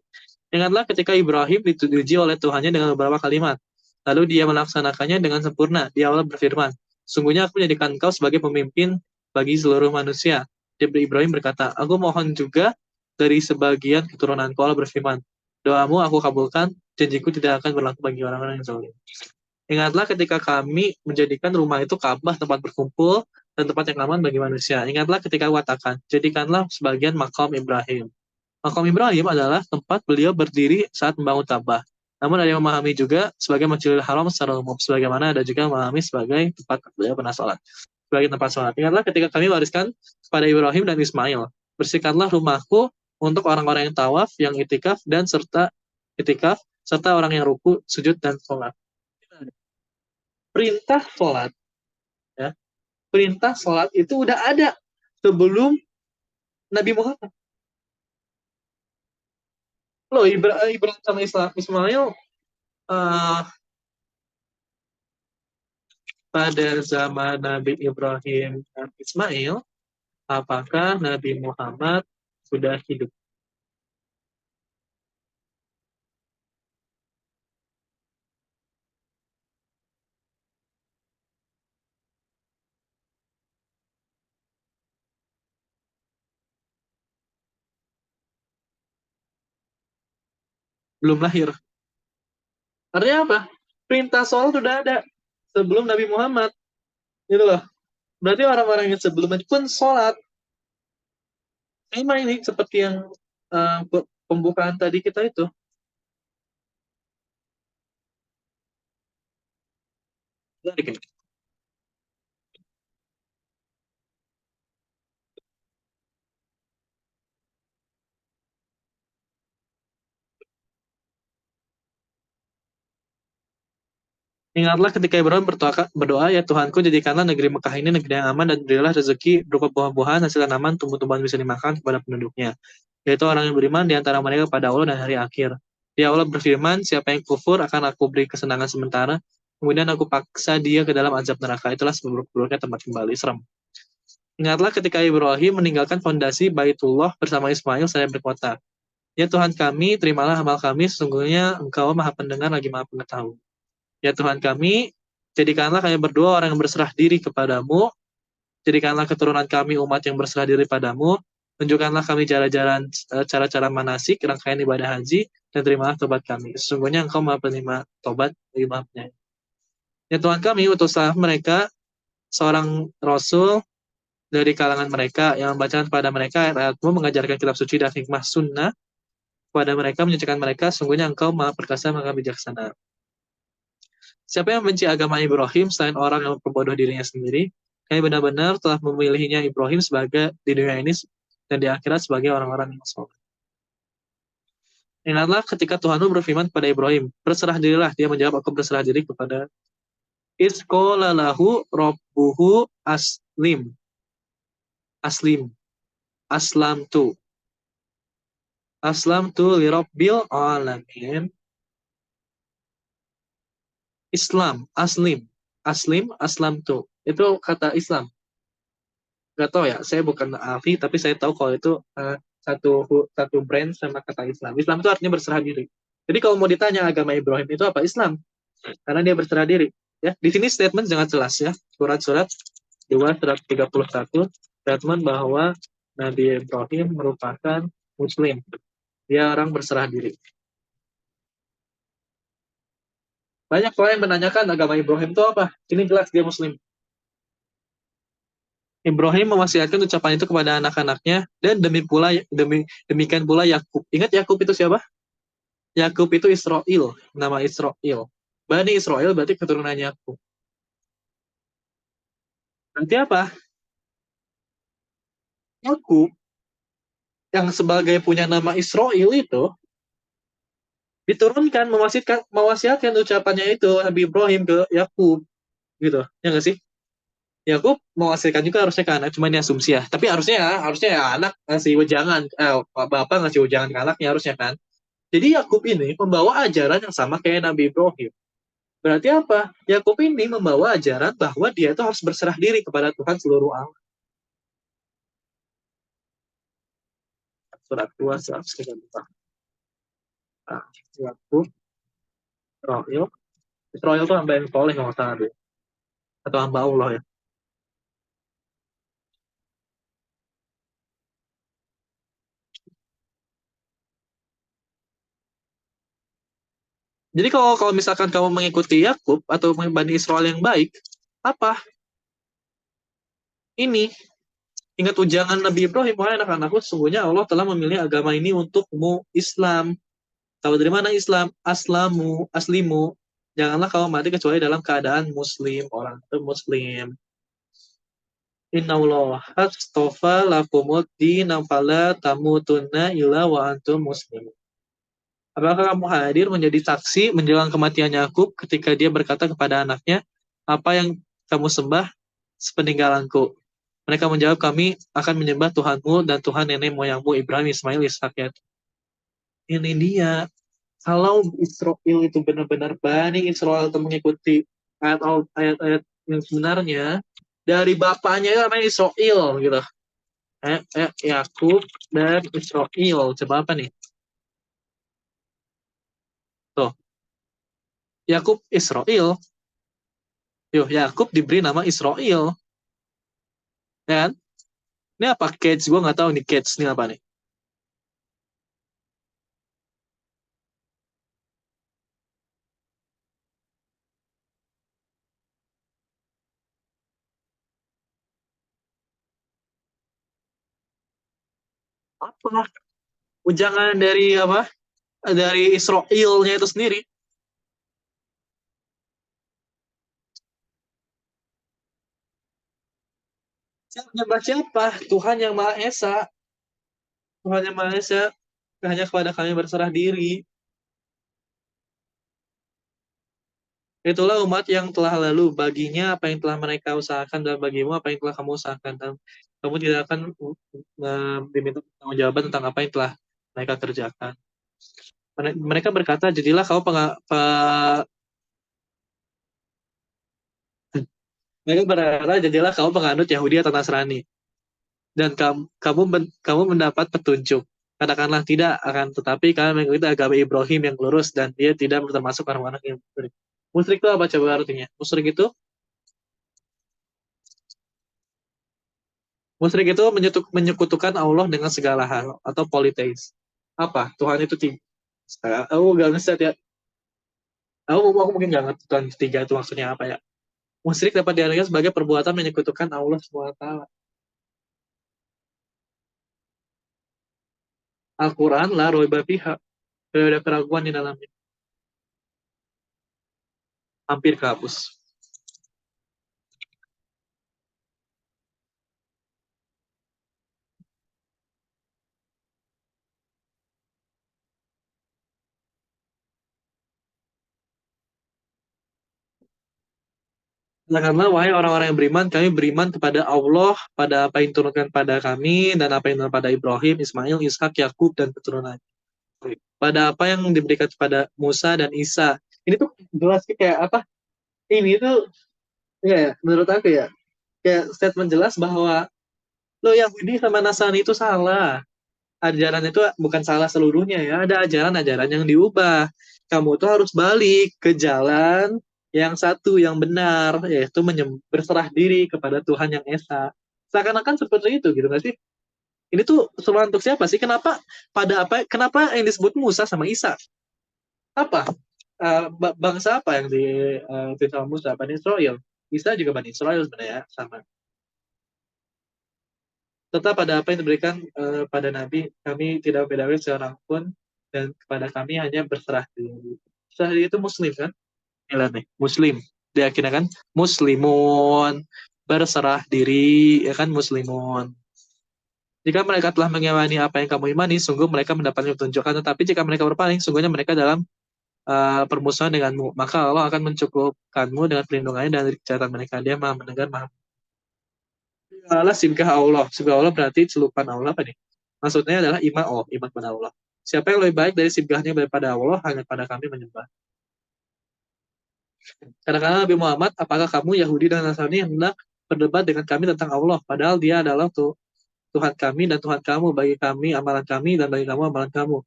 Ingatlah ketika Ibrahim diuji oleh Tuhannya dengan beberapa kalimat. Lalu dia melaksanakannya dengan sempurna. Dia Allah berfirman, sungguhnya aku menjadikan engkau sebagai pemimpin bagi seluruh manusia. Ibrahim berkata, aku mohon juga dari sebagian keturunanku. Allah berfirman, doamu aku kabulkan, janjiku tidak akan berlaku bagi orang-orang yang zalim. Ingatlah ketika kami menjadikan rumah itu Ka'bah tempat berkumpul dan tempat yang aman bagi manusia. Ingatlah ketika aku katakan, jadikanlah sebagian makam Ibrahim. Makam Ibrahim adalah tempat beliau berdiri saat membangun Ka'bah. Namun ada yang memahami juga sebagai Masjidil Haram secara umum, sebagaimana ada juga yang memahami sebagai tempat beliau pernah sholat. Sebagai tempat sholat. Ingatlah ketika kami wariskan kepada Ibrahim dan Ismail, bersihkanlah rumahku untuk orang-orang yang tawaf, yang itikaf, dan serta orang yang ruku, sujud, dan sholat. Perintah sholat, ya, perintah sholat itu udah ada sebelum Nabi Muhammad. Loh, Ibrahim sama Ismail eh, pada zaman Nabi Ibrahim dan Ismail, apakah Nabi Muhammad sudah hidup? Belum lahir. Artinya apa? Perintah sholat sudah ada sebelum Nabi Muhammad. Gitu loh. Berarti orang-orang yang sebelumnya pun sholat. Sama ini seperti yang pembukaan tadi kita itu. Menarik ini. Ingatlah ketika Ibrahim berdoa, ya Tuhanku, jadikanlah negeri Mekah ini negeri yang aman dan berilah rezeki berupa buah-buahan, hasil tanaman, tumbuh-tumbuhan bisa dimakan kepada penduduknya, yaitu orang yang beriman di antara mereka kepada Allah dan hari akhir. Ya Allah berfirman, siapa yang kufur akan aku beri kesenangan sementara, kemudian aku paksa dia ke dalam azab neraka. Itulah seburuk-buruknya tempat kembali. Serem. Ingatlah ketika Ibrahim meninggalkan fondasi Baitullah bersama Ismail, saya berkata, ya Tuhan kami, terimalah amal kami, sesungguhnya Engkau maha pendengar lagi maha pengetahuan. Ya Tuhan kami, jadikanlah kami berdua orang yang berserah diri kepadamu, jadikanlah keturunan kami umat yang berserah diri padamu, tunjukkanlah kami jalan-jalan cara-cara manasik, rangkaian ibadah haji, dan terimalah tobat kami. Sesungguhnya Engkau maha penerima tobat, lagi maha penyayang. Ya Tuhan kami, utuslah mereka seorang rasul dari kalangan mereka yang membacakan kepada mereka ayat-ayatmu, mengajarkan kitab suci dan hikmah sunnah kepada mereka, menyucikan mereka, sungguhnya Engkau maha perkasa, maha bijaksana. Siapa yang membenci agama Ibrahim selain orang yang memperbodoh dirinya sendiri, kami benar-benar telah memilihnya Ibrahim sebagai di dunia ini dan di akhirat sebagai orang-orang yang soleh. Ingatlah ketika Tuhanmu berfirman kepada Ibrahim, berserah dirilah. Dia menjawab, aku berserah diri kepada Isqolalahu Rabbuhu Aslim. Aslim. Aslam tu. Aslam tu li Rabbil Alamin. Islam. Aslim. Aslim. Aslam tu. Itu kata Islam. Nggak tahu ya, saya bukan ahli, tapi saya tahu kalau itu satu satu brand sama kata Islam. Islam itu artinya berserah diri. Jadi kalau mau ditanya agama Ibrahim itu apa? Islam, karena dia berserah diri. Ya, di sini statement sangat jelas ya. Surat-surat 231 statement bahwa Nabi Ibrahim merupakan Muslim. Dia orang berserah diri. Banyak orang yang menanyakan agama Ibrahim itu apa? Ini jelas dia Muslim. Ibrahim mewasiatkan ucapan itu kepada anak-anaknya dan demikian pula Yakub. Ingat Yakub itu siapa? Yakub itu Israel, nama Israel. Bani Israel berarti keturunan Yakub. Nanti apa? Yakub yang sebagai punya nama Israel itu diturunkan mewasiatkan ucapannya itu Nabi Ibrahim ke Yakub gitu. Ya nggak sih? Yakub mewasiatkan juga harusnya ke anak, cuma ini asumsi ya. Tapi harusnya ya anak ngasih wejangan, bapak ngasih wejangan ke anaknya harusnya kan. Jadi Yakub ini membawa ajaran yang sama kayak Nabi Ibrahim. Berarti apa? Yakub ini membawa ajaran bahwa dia itu harus berserah diri kepada Tuhan seluruh alam. Surat 2, 134. Nah, Yakub, Israel. Israel itu hamba yang soleh kalau salah deh. Atau hamba Allah ya. Jadi kalau misalkan kamu mengikuti Yakub atau Bani Israel yang baik, apa? Ini, ingat ujangan Nabi Ibrahim, wahai anak-anakku, sesungguhnya Allah telah memilih agama ini untukmu, Islam. Tahu dari mana Islam? Aslimu. Janganlah kamu mati kecuali dalam keadaan Muslim, orang itu Muslim. Inna Allah astofa lakumud dina fala tamutunna illa wa antum muslimun. Apakah kamu hadir menjadi saksi menjelang kematian Yakub ketika dia berkata kepada anaknya, apa yang kamu sembah sepeninggalanku? Mereka menjawab, kami akan menyembah Tuhanmu dan Tuhan nenek moyangmu Ibrahim, Ismail, Ishak. Ya. Ini dia. Kalau Israel itu benar-benar Bani Israel itu mengikuti ayat-ayat yang sebenarnya, dari bapaknya itu namanya Israel gitu. Yakub dan Israel. Coba apa nih? Tuh, Yakub Israel. Yo, Yakub diberi nama Israel, ya kan? Ini apa catch? Gue nggak tahu nih catch ini apa nih. Apa? Ujangan dari apa? Dari Israelnya itu sendiri. Siapa nyembah siapa? Tuhan yang Maha Esa. Tuhan yang Maha Esa. Hanya kepada kami berserah diri. Itulah umat yang telah lalu. Baginya apa yang telah mereka usahakan dan bagimu apa yang telah kamu usahakan. Dan kamu tidak akan diminta pertanggungjawaban tentang apa yang telah mereka kerjakan. Mereka berkata, jadilah kau mereka berkata, jadilah kau penganut Yahudi atau Nasrani. Dan kamu mendapat petunjuk. Katakanlah tidak akan, tetapi kalian mengikuti agama Ibrahim yang lurus dan dia tidak termasuk orang-orang yang musyrik. Musyrik itu apa coba artinya? Musyrik itu menyekutukan Allah dengan segala hal atau politeis. Apa? Tuhan itu tiga. Aku gak ngerti ya. Aku mungkin gak ngerti Tuhan tiga itu maksudnya apa ya. Musyrik dapat diartikan sebagai perbuatan menyekutukan Allah SWT. Al-Quran la roiba fiha. Tidak ada keraguan di dalamnya. Hampir kehapus. Katakanlah, wahai orang-orang yang beriman, kami beriman kepada Allah, pada apa yang diturunkan pada kami, dan apa yang diturunkan pada Ibrahim, Ismail, Ishak, Yakub, dan keturunan. Pada apa yang diberikan kepada Musa dan Isa. Ini tuh jelas kayak apa? Ini tuh, ya, menurut aku ya, kayak statement jelas bahwa lo Yahudi sama Nasrani itu salah. Ajaran itu bukan salah seluruhnya ya. Ada ajaran-ajaran yang diubah. Kamu tuh harus balik ke jalan yang satu yang benar, yaitu berserah diri kepada Tuhan yang Esa. Seakan-akan seperti itu gitu nggak sih? Ini tuh seruan untuk siapa sih? Kenapa yang disebut Musa sama Isa? Apa? Bangsa apa yang di sama Musa? Bani Israel. Isa juga Bani Israel sebenarnya sama. Tetap pada apa yang diberikan pada Nabi, kami tidak membedakan seorang pun dan kepada kami hanya berserah diri. Berserah diri itu Muslim kan? Lihat nih, Muslim. Dia akhirnya kan Muslimun, berserah diri, ya kan Muslimun. Jika mereka telah mengimani apa yang kamu imani, sungguh mereka mendapatkan petunjukan. Tetapi jika mereka berpaling, sungguhnya mereka dalam permusuhan denganmu. Maka Allah akan mencukupkanmu dengan perlindungannya dari kejahatan mereka. Dia maha mendengar, maha. Allah sibgah Allah. Sibgah Allah berarti celupan Allah apa nih? Maksudnya adalah iman Allah, iman pada Allah. Siapa yang lebih baik dari sibgahnya daripada Allah, hanya pada kami menyembah. Kadang-kadang Nabi Muhammad, apakah kamu Yahudi dan Nasrani yang hendak berdebat dengan kami tentang Allah? Padahal dia adalah Tuhan kami dan Tuhan kamu. Bagi kami amalan kami dan bagi kamu amalan kamu.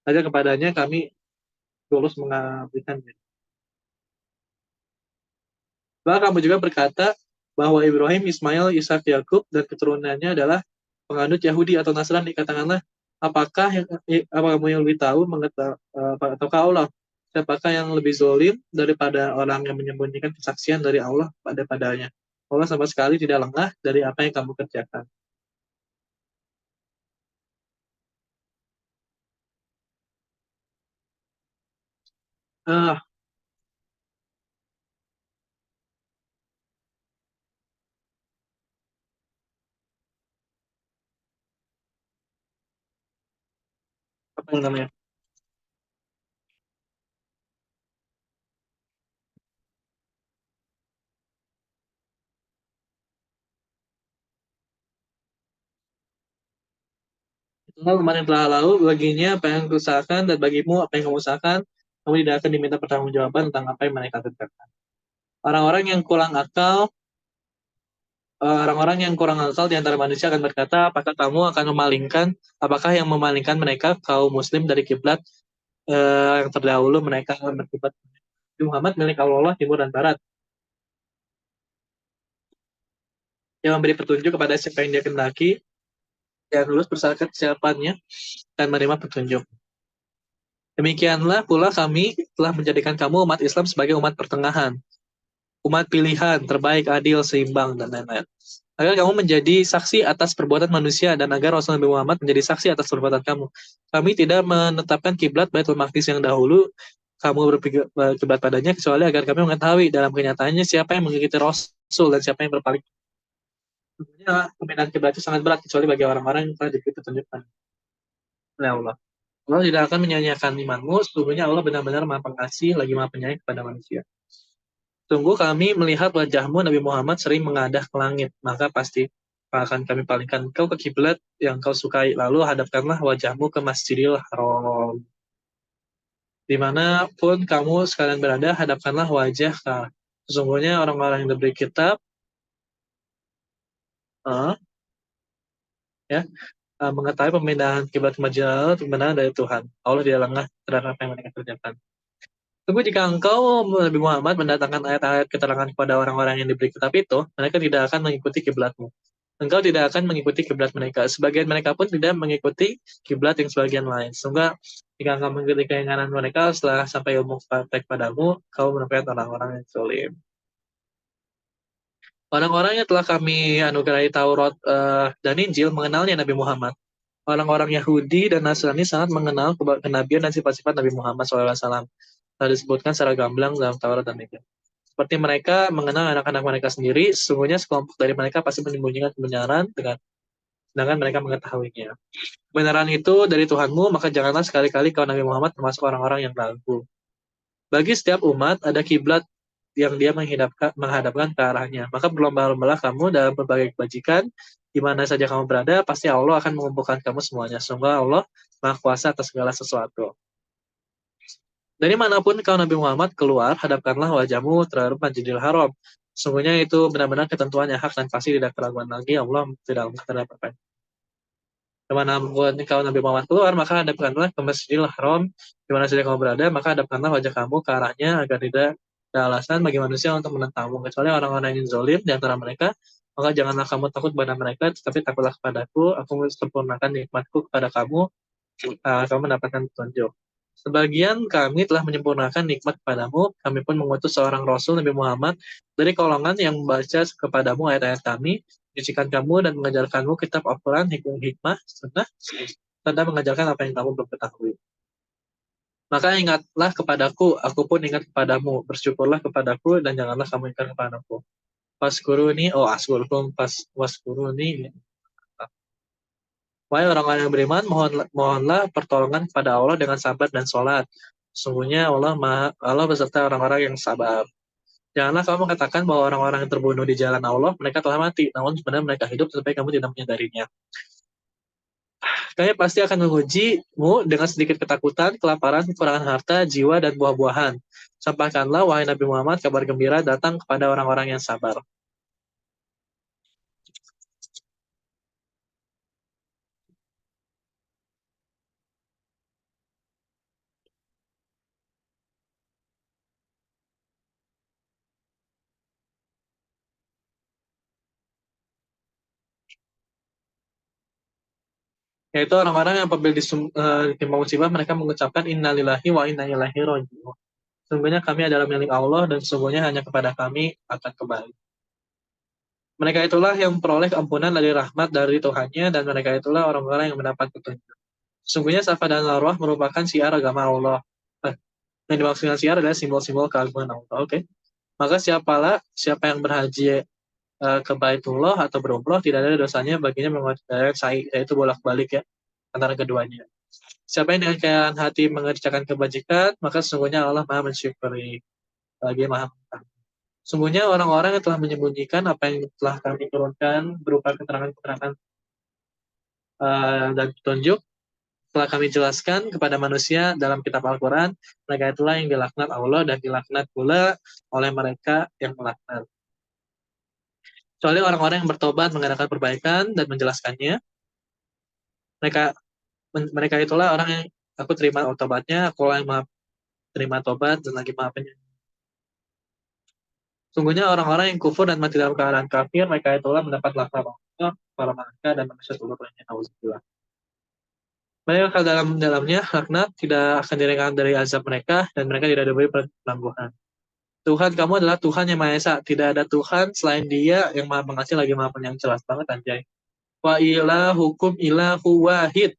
Saja kepadanya kami tulus mengabdikan. Bahkan kamu juga berkata bahwa Ibrahim, Ismail, Ishak, Yakub, dan keturunannya adalah penganut Yahudi atau Nasrani. Katakanlah, apa kamu yang lebih tahu ataukah Allah? Siapakah yang lebih zolim daripada orang yang menyembunyikan kesaksian dari Allah padanya? Allah sama sekali tidak lengah dari apa yang kamu kerjakan. Ah, apa yang namanya? Setelah kemarin telah lalu, baginya apa yang kuusahakan dan bagimu apa yang kamu usahakan, kamu tidak akan diminta pertanggungjawaban tentang apa yang mereka kerjakan. Orang-orang yang kurang akal, orang-orang yang kurang akal di antara manusia akan berkata, apakah kamu akan memalingkan, apakah yang memalingkan mereka kaum muslim dari kiblat yang terdahulu mereka berkiblat Muhammad milik Allah timur dan barat yang memberi petunjuk kepada siapa yang dia kendaki dan lulus bersyarat kesiapannya dan menerima petunjuk. Demikianlah pula kami telah menjadikan kamu umat Islam sebagai umat pertengahan, umat pilihan, terbaik, adil, seimbang, dan lain-lain. Agar kamu menjadi saksi atas perbuatan manusia dan agar Rasulullah Nabi Muhammad menjadi saksi atas perbuatan kamu. Kami tidak menetapkan kiblat Baitul Maqdis yang dahulu kamu berkiblat padanya kecuali agar kami mengetahui dalam kenyataannya siapa yang mengikuti Rasul dan siapa yang berpaling. Tentunya perbedaan kiblat itu sangat berat kecuali bagi orang-orang yang telah diberi petunjukkan oleh Allah. Allah tidak akan menyanyiakan imanmu, sesungguhnya Allah benar-benar Maha Pengasih lagi Maha Penyayang kepada manusia. Sungguh kami melihat wajahmu Nabi Muhammad sering mengadah ke langit, maka pasti akan kami palingkan engkau ke kiblat yang kau sukai, lalu hadapkanlah wajahmu ke Masjidil Haram. Dimanapun kamu sekalian berada, hadapkanlah wajah ke sesungguhnya orang-orang yang diberi kitab, eh, ya, mengetahui pemindahan kiblat ke Masjidil Haram kebenaran dari Tuhan. Allah tidak lengah terhadap apa yang mereka kerjakan. Tunggu jika engkau, Nabi Muhammad, mendatangkan ayat-ayat keterangan kepada orang-orang yang diberi kitab itu, mereka tidak akan mengikuti kiblatmu. Engkau tidak akan mengikuti kiblat mereka. Sebagian mereka pun tidak mengikuti kiblat yang sebagian lain. Sehingga jika engkau mengikuti keinginan mereka setelah sampai ilmu praktek padamu, kau merupakan orang-orang yang zalim. Orang-orang yang telah kami anugerahi Taurat dan Injil mengenalnya Nabi Muhammad. Orang-orang Yahudi dan Nasrani sangat mengenal kenabian dan sifat-sifat Nabi Muhammad SAW. Telah disebutkan secara gamblang dalam Taurat dan Injil. Seperti mereka mengenal anak-anak mereka sendiri, sesungguhnya sekelompok dari mereka pasti menyembunyikan kebenaran sedangkan mereka mengetahuinya. Kebenaran itu dari Tuhanmu, maka janganlah sekali-kali kau Nabi Muhammad termasuk orang-orang yang ragu. Bagi setiap umat ada kiblat yang dia menghadapkan ke arahnya. Maka berlomba-lombalah kamu dalam berbagai kebajikan, di mana saja kamu berada, pasti Allah akan mengumpulkan kamu semuanya. Sungguh Allah Maha Kuasa atas segala sesuatu. Dari manapun kau Nabi Muhammad keluar, hadapkanlah wajahmu terhadap Masjidil Haram. Sungguhnya itu benar-benar ketentuan yang hak dan pasti tidak keraguan lagi. Allah tidak terhadap apa. Di manapun kau Nabi Muhammad keluar, maka hadapkanlah ke Masjidil Haram. Di mana saja kamu berada, maka hadapkanlah wajah kamu ke arahnya agar tidak ada alasan bagi manusia untuk menentangmu. Kecuali orang-orang yang zolim di antara mereka, maka janganlah kamu takut pada mereka, tetapi takutlah kepadaku. Aku sempurnakan nikmatku kepada kamu, kamu mendapatkan petunjuk. Sebagian kami telah menyempurnakan nikmat kepadamu, kami pun mengutus seorang Rasul Nabi Muhammad dari golongan yang membaca kepadamu ayat-ayat kami, menyucikan kamu dan mengajarkanmu kitab Al-Quran, hikmah, sunnah, serta mengajarkan apa yang kamu belum ketahui. Maka ingatlah kepadaku, aku pun ingat kepadamu, bersyukurlah kepadaku dan janganlah kamu ingat kepadaku. Waskuruni, oh askurkum, waskuruni. Wahai orang-orang yang beriman, mohonlah pertolongan kepada Allah dengan sabar dan sholat. Sungguhnya Allah beserta orang-orang yang sabar. Janganlah kamu katakan bahwa orang-orang yang terbunuh di jalan Allah, mereka telah mati. Namun sebenarnya mereka hidup, tetapi kamu tidak menyadarinya. Kami pasti akan mengujimu dengan sedikit ketakutan, kelaparan, kekurangan harta, jiwa, dan buah-buahan. Sampaikanlah, wahai Nabi Muhammad, kabar gembira datang kepada orang-orang yang sabar. Yaitu orang-orang yang apabila ditimpa musibah, mereka mengucapkan innalillahi wa inna ilaihi raji'un. Sesungguhnya kami adalah milik Allah dan sesungguhnya hanya kepada kami akan kembali. Mereka itulah yang memperoleh ampunan dari rahmat dari Tuhannya dan mereka itulah orang-orang yang mendapat petunjuk. Sesungguhnya Safa dan Marwah merupakan syiar agama Allah. Yang dimaksudkan syiar adalah simbol-simbol keagungan Allah. Oke. Maka siapa yang berhaji ke Baitullah atau berumrah tidak ada dosanya baginya mengerjakan sa'i, yaitu bolak-balik ya antara keduanya. Siapa yang dengan keadaan hati mengerjakan kebajikan, maka sesungguhnya Allah Maha mensyukuri, lagi Maha mengetahui. Sungguhnya orang-orang yang telah menyembunyikan apa yang telah kami turunkan berupa keterangan-keterangan dan petunjuk telah kami jelaskan kepada manusia dalam kitab Al-Quran, mereka itulah yang dilaknat Allah dan dilaknat pula oleh mereka yang melaknat. Kecuali orang-orang yang bertobat mengadakan perbaikan dan menjelaskannya, mereka mereka itulah orang yang aku terima tobatnya, aku yang maha terima tobat dan lagi maha penyayang. Sungguhnya orang-orang yang kufur dan mati dalam keadaan kafir, mereka itulah mendapat laknat Allah, para malaikat dan manusia seluruhnya. Nauzubillah. Mereka dalam dalamnya laknat tidak akan diringankan dari azab mereka dan mereka tidak diberi penangguhan. Tuhan kamu adalah Tuhan yang Maha Esa. Tidak ada Tuhan selain Dia yang Maha Pengasih lagi Maha Penyayang, jelas banget anjay. Wa ilahukum ilahu wahid.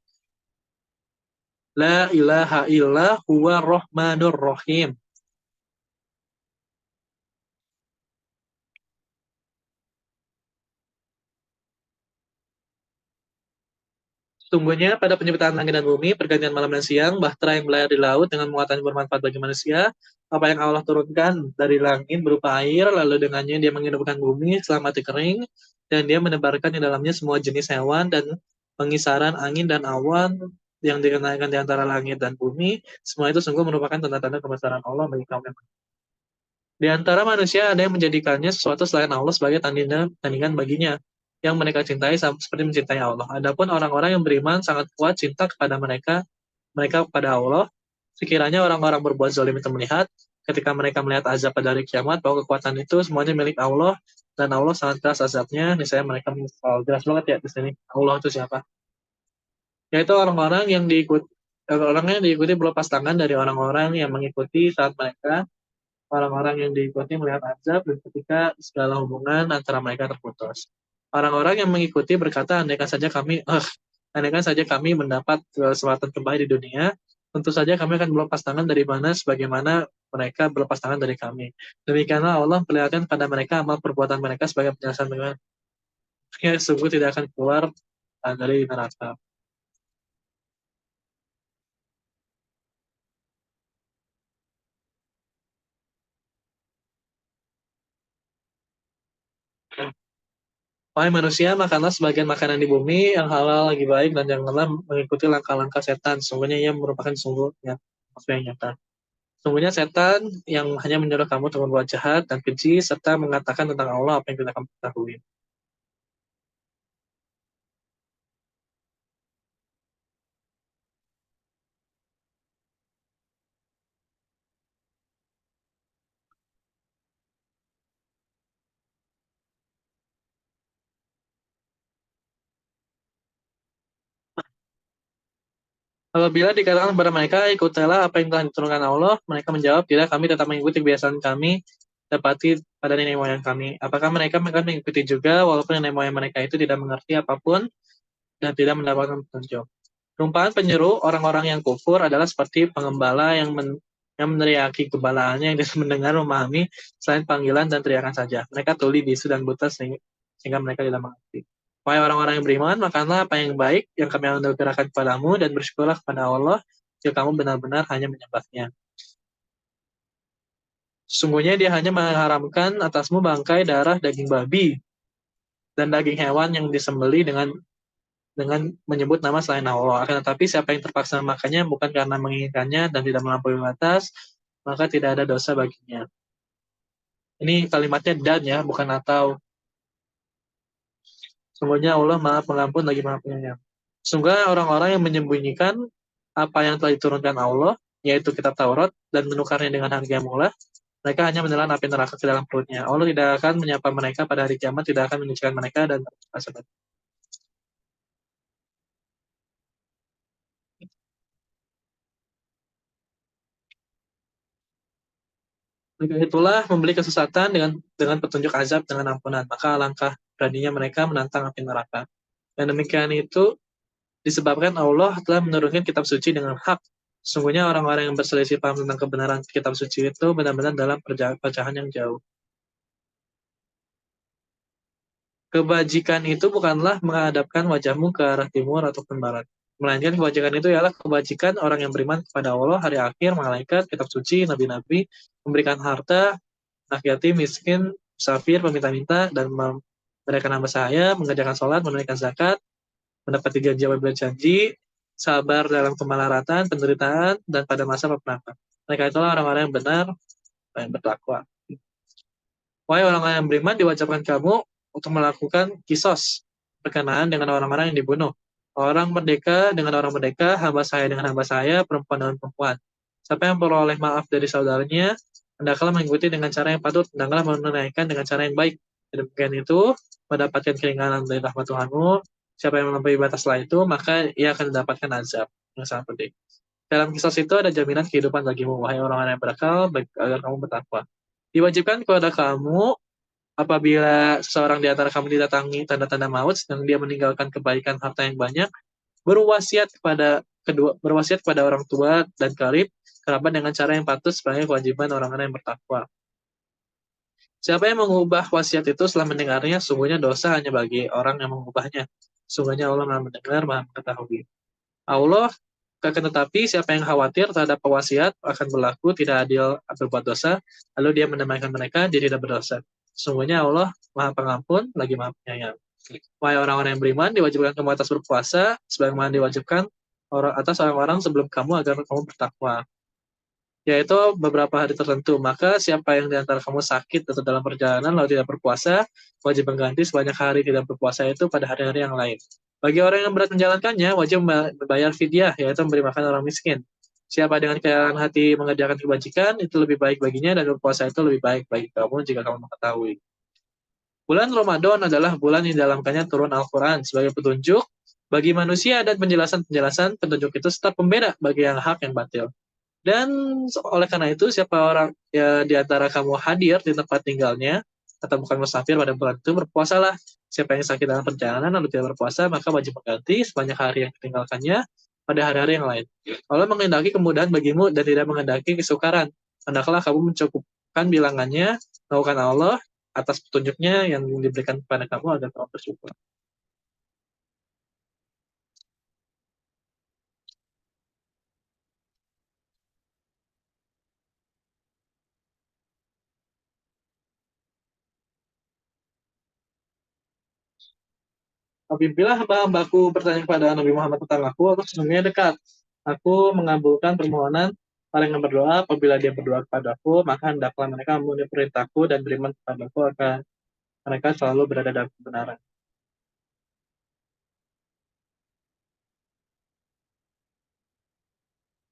La ilaha illa huwa rahmanur rahim. Sungguhnya pada penciptaan langit dan bumi, pergantian malam dan siang, bahtera yang belayar di laut dengan muatan yang bermanfaat bagi manusia, apa yang Allah turunkan dari langit berupa air, lalu dengannya dia menghidupkan bumi setelah mati kering, dan dia menebarkan di dalamnya semua jenis hewan dan pengisaran angin dan awan yang dikenakan di antara langit dan bumi, semua itu sungguh merupakan tanda-tanda kebesaran Allah bagi kaum yang di antara manusia ada yang menjadikannya sesuatu selain Allah sebagai tandingan baginya, yang mereka cintai seperti mencintai Allah. Adapun orang-orang yang beriman sangat kuat cinta kepada mereka kepada Allah. Sekiranya orang-orang berbuat zalim itu melihat, ketika mereka melihat azab pada hari kiamat, bahwa kekuatan itu semuanya milik Allah, dan Allah sangat keras azabnya, misalnya mereka menyesal. Jelas banget ya di sini. Allah itu siapa? Yaitu orang-orang yang diikuti berlepas tangan dari orang-orang yang mengikuti saat mereka orang-orang yang diikuti melihat azab dan ketika segala hubungan antara mereka terputus. Orang-orang yang mengikuti berkata, andaikan saja kami mendapat kesempatan kembali di dunia, tentu saja kami akan berlepas tangan dari mana sebagaimana mereka berlepas tangan dari kami. Demikianlah Allah perlihatkan pada mereka amal perbuatan mereka sebagai penjelasan dengan sungguh tidak akan keluar dari neraka. Wahai manusia, makanlah sebagian makanan di bumi yang halal lagi baik dan janganlah mengikuti langkah-langkah setan. Sungguhnya ia merupakan sungguhnya yang nyata. Sungguhnya setan yang hanya menyuruh kamu untuk berbuat jahat dan keji serta mengatakan tentang Allah apa yang tidak kamu ketahui. Apabila dikatakan kepada mereka, ikutilah apa yang telah diturunkan Allah, mereka menjawab, tidak, kami tetap mengikuti kebiasaan kami, dapati pada nenek moyang kami. Apakah mereka akan mengikuti juga, walaupun nenek moyang mereka itu tidak mengerti apapun dan tidak mendapatkan petunjuk. Perumpamaan penyeru orang-orang yang kufur adalah seperti pengembala yang meneriaki gembalaannya yang tidak mendengar memahami selain panggilan dan teriakan saja. Mereka tuli, bisu, dan buta sehingga mereka tidak mengerti. Wahai orang-orang yang beriman, makanlah apa yang baik yang kami anugerahkan kepadamu dan bersyukurlah kepada Allah jika kamu benar-benar hanya menyembahnya. Sesungguhnya dia hanya mengharamkan atasmu bangkai, darah, daging babi, dan daging hewan yang disembeli dengan menyebut nama selain Allah. Akan tetapi siapa yang terpaksa memakannya bukan karena menginginkannya dan tidak melampaui batas, maka tidak ada dosa baginya. Ini kalimatnya dan ya, bukan atau. Sungguhnya Allah Maha Pengampun lagi Maha Penyayang. Sungguh orang-orang yang menyembunyikan apa yang telah diturunkan Allah, yaitu kitab Taurat, dan menukarnya dengan harga yang murah, mereka hanya menelan api neraka ke dalam perutnya. Allah tidak akan menyapa mereka pada hari kiamat, tidak akan menyucikan mereka dan tersebut. Mereka itulah membeli kesesatan dengan petunjuk azab dengan ampunan. Maka alangkah beraninya mereka menantang api neraka. Dan demikian itu disebabkan Allah telah menurunkan kitab suci dengan hak. Sungguhnya orang-orang yang berselisih paham tentang kebenaran kitab suci itu benar-benar dalam pecahan yang jauh. Kebajikan itu bukanlah menghadapkan wajahmu ke arah timur ataupun barat. Melainkan kebajikan itu ialah kebajikan orang yang beriman kepada Allah, hari akhir, malaikat, kitab suci, nabi-nabi, memberikan harta, anak yatim, miskin, musafir, peminta-minta, dan memberikan nama sahaya, mengerjakan sholat, menunaikan zakat, mendapati janji apabila janji, sabar dalam kemelaratan, penderitaan, dan pada masa peperangan. Mereka itulah orang-orang yang benar dan bertakwa. Wahai orang-orang yang beriman, diwajibkan kamu untuk melakukan kisos berkenaan dengan orang-orang yang dibunuh. Orang merdeka dengan orang merdeka, hamba saya dengan hamba saya, perempuan dengan perempuan. Siapa yang beroleh maaf dari saudaranya, hendaklah mengikuti dengan cara yang patut, hendaklah menunaikan dengan cara yang baik. Demikian itu, mendapatkan keringanan dari rahmat Tuhanmu. Siapa yang melampaui batas setelah itu, maka ia akan mendapatkan azab yang sangat pedih. Dalam kisos itu ada jaminan kehidupan bagimu, wahai orang-orang yang berakal, agar kamu bertakwa. Diwajibkan kepada kamu apabila seseorang di antara kamu didatangi tanda-tanda maut dan dia meninggalkan kebaikan harta yang banyak, berwasiat kepada orang tua dan kerabat dengan cara yang patut sebagai kewajiban orang-orang yang bertakwa. Siapa yang mengubah wasiat itu setelah mendengarnya, sungguhnya dosa hanya bagi orang yang mengubahnya. Sungguhnya Allah Maha mendengar, Maha mengetahui. Allah akan tetapi siapa yang khawatir terhadap wasiat akan berlaku tidak adil atau berbuat dosa, lalu dia menamaikan mereka, dia tidak berdosa. Sungguhnya Allah Maha Pengampun, lagi Maha Penyayang. Wahai orang-orang yang beriman, diwajibkan kamu atas berpuasa, sebagaimana diwajibkan atas orang-orang sebelum kamu agar kamu bertakwa. Yaitu beberapa hari tertentu. Maka siapa yang di antara kamu sakit atau dalam perjalanan lalu tidak berpuasa, wajib mengganti sebanyak hari tidak berpuasa itu pada hari-hari yang lain. Bagi orang yang berat menjalankannya, wajib membayar fidyah, yaitu memberi makan orang miskin. Siapa dengan keyakinan hati mengerjakan kebajikan, itu lebih baik baginya, dan berpuasa itu lebih baik bagi kamu jika kamu mengetahui. Bulan Ramadan adalah bulan yang dalamkannya turun Al-Quran sebagai petunjuk bagi manusia dan penjelasan-penjelasan petunjuk itu serta pembeda bagi yang hak yang batil. Dan oleh karena itu, siapa orang ya, di antara kamu hadir di tempat tinggalnya atau bukan musafir pada bulan itu, berpuasalah. Siapa yang sakit dalam perjalanan lalu tidak berpuasa, maka wajib mengganti sebanyak hari yang ditinggalkannya pada hari-hari yang lain. Allah menghendaki kemudahan bagimu dan tidak menghendaki kesukaran. Hendaklah kamu mencukupkan bilangannya, melakukan Allah atas petunjuknya yang diberikan kepada kamu agar kamu bersyukur. Apabila hamba-hambaku bertanya kepada Nabi Muhammad tentang aku sesungguhnya dekat. Aku mengabulkan permohonan orang yang berdoa. Apabila dia berdoa kepadaku, maka hendaklah mereka memenuhi perintahku dan beriman kepadaku agar mereka selalu berada dalam kebenaran.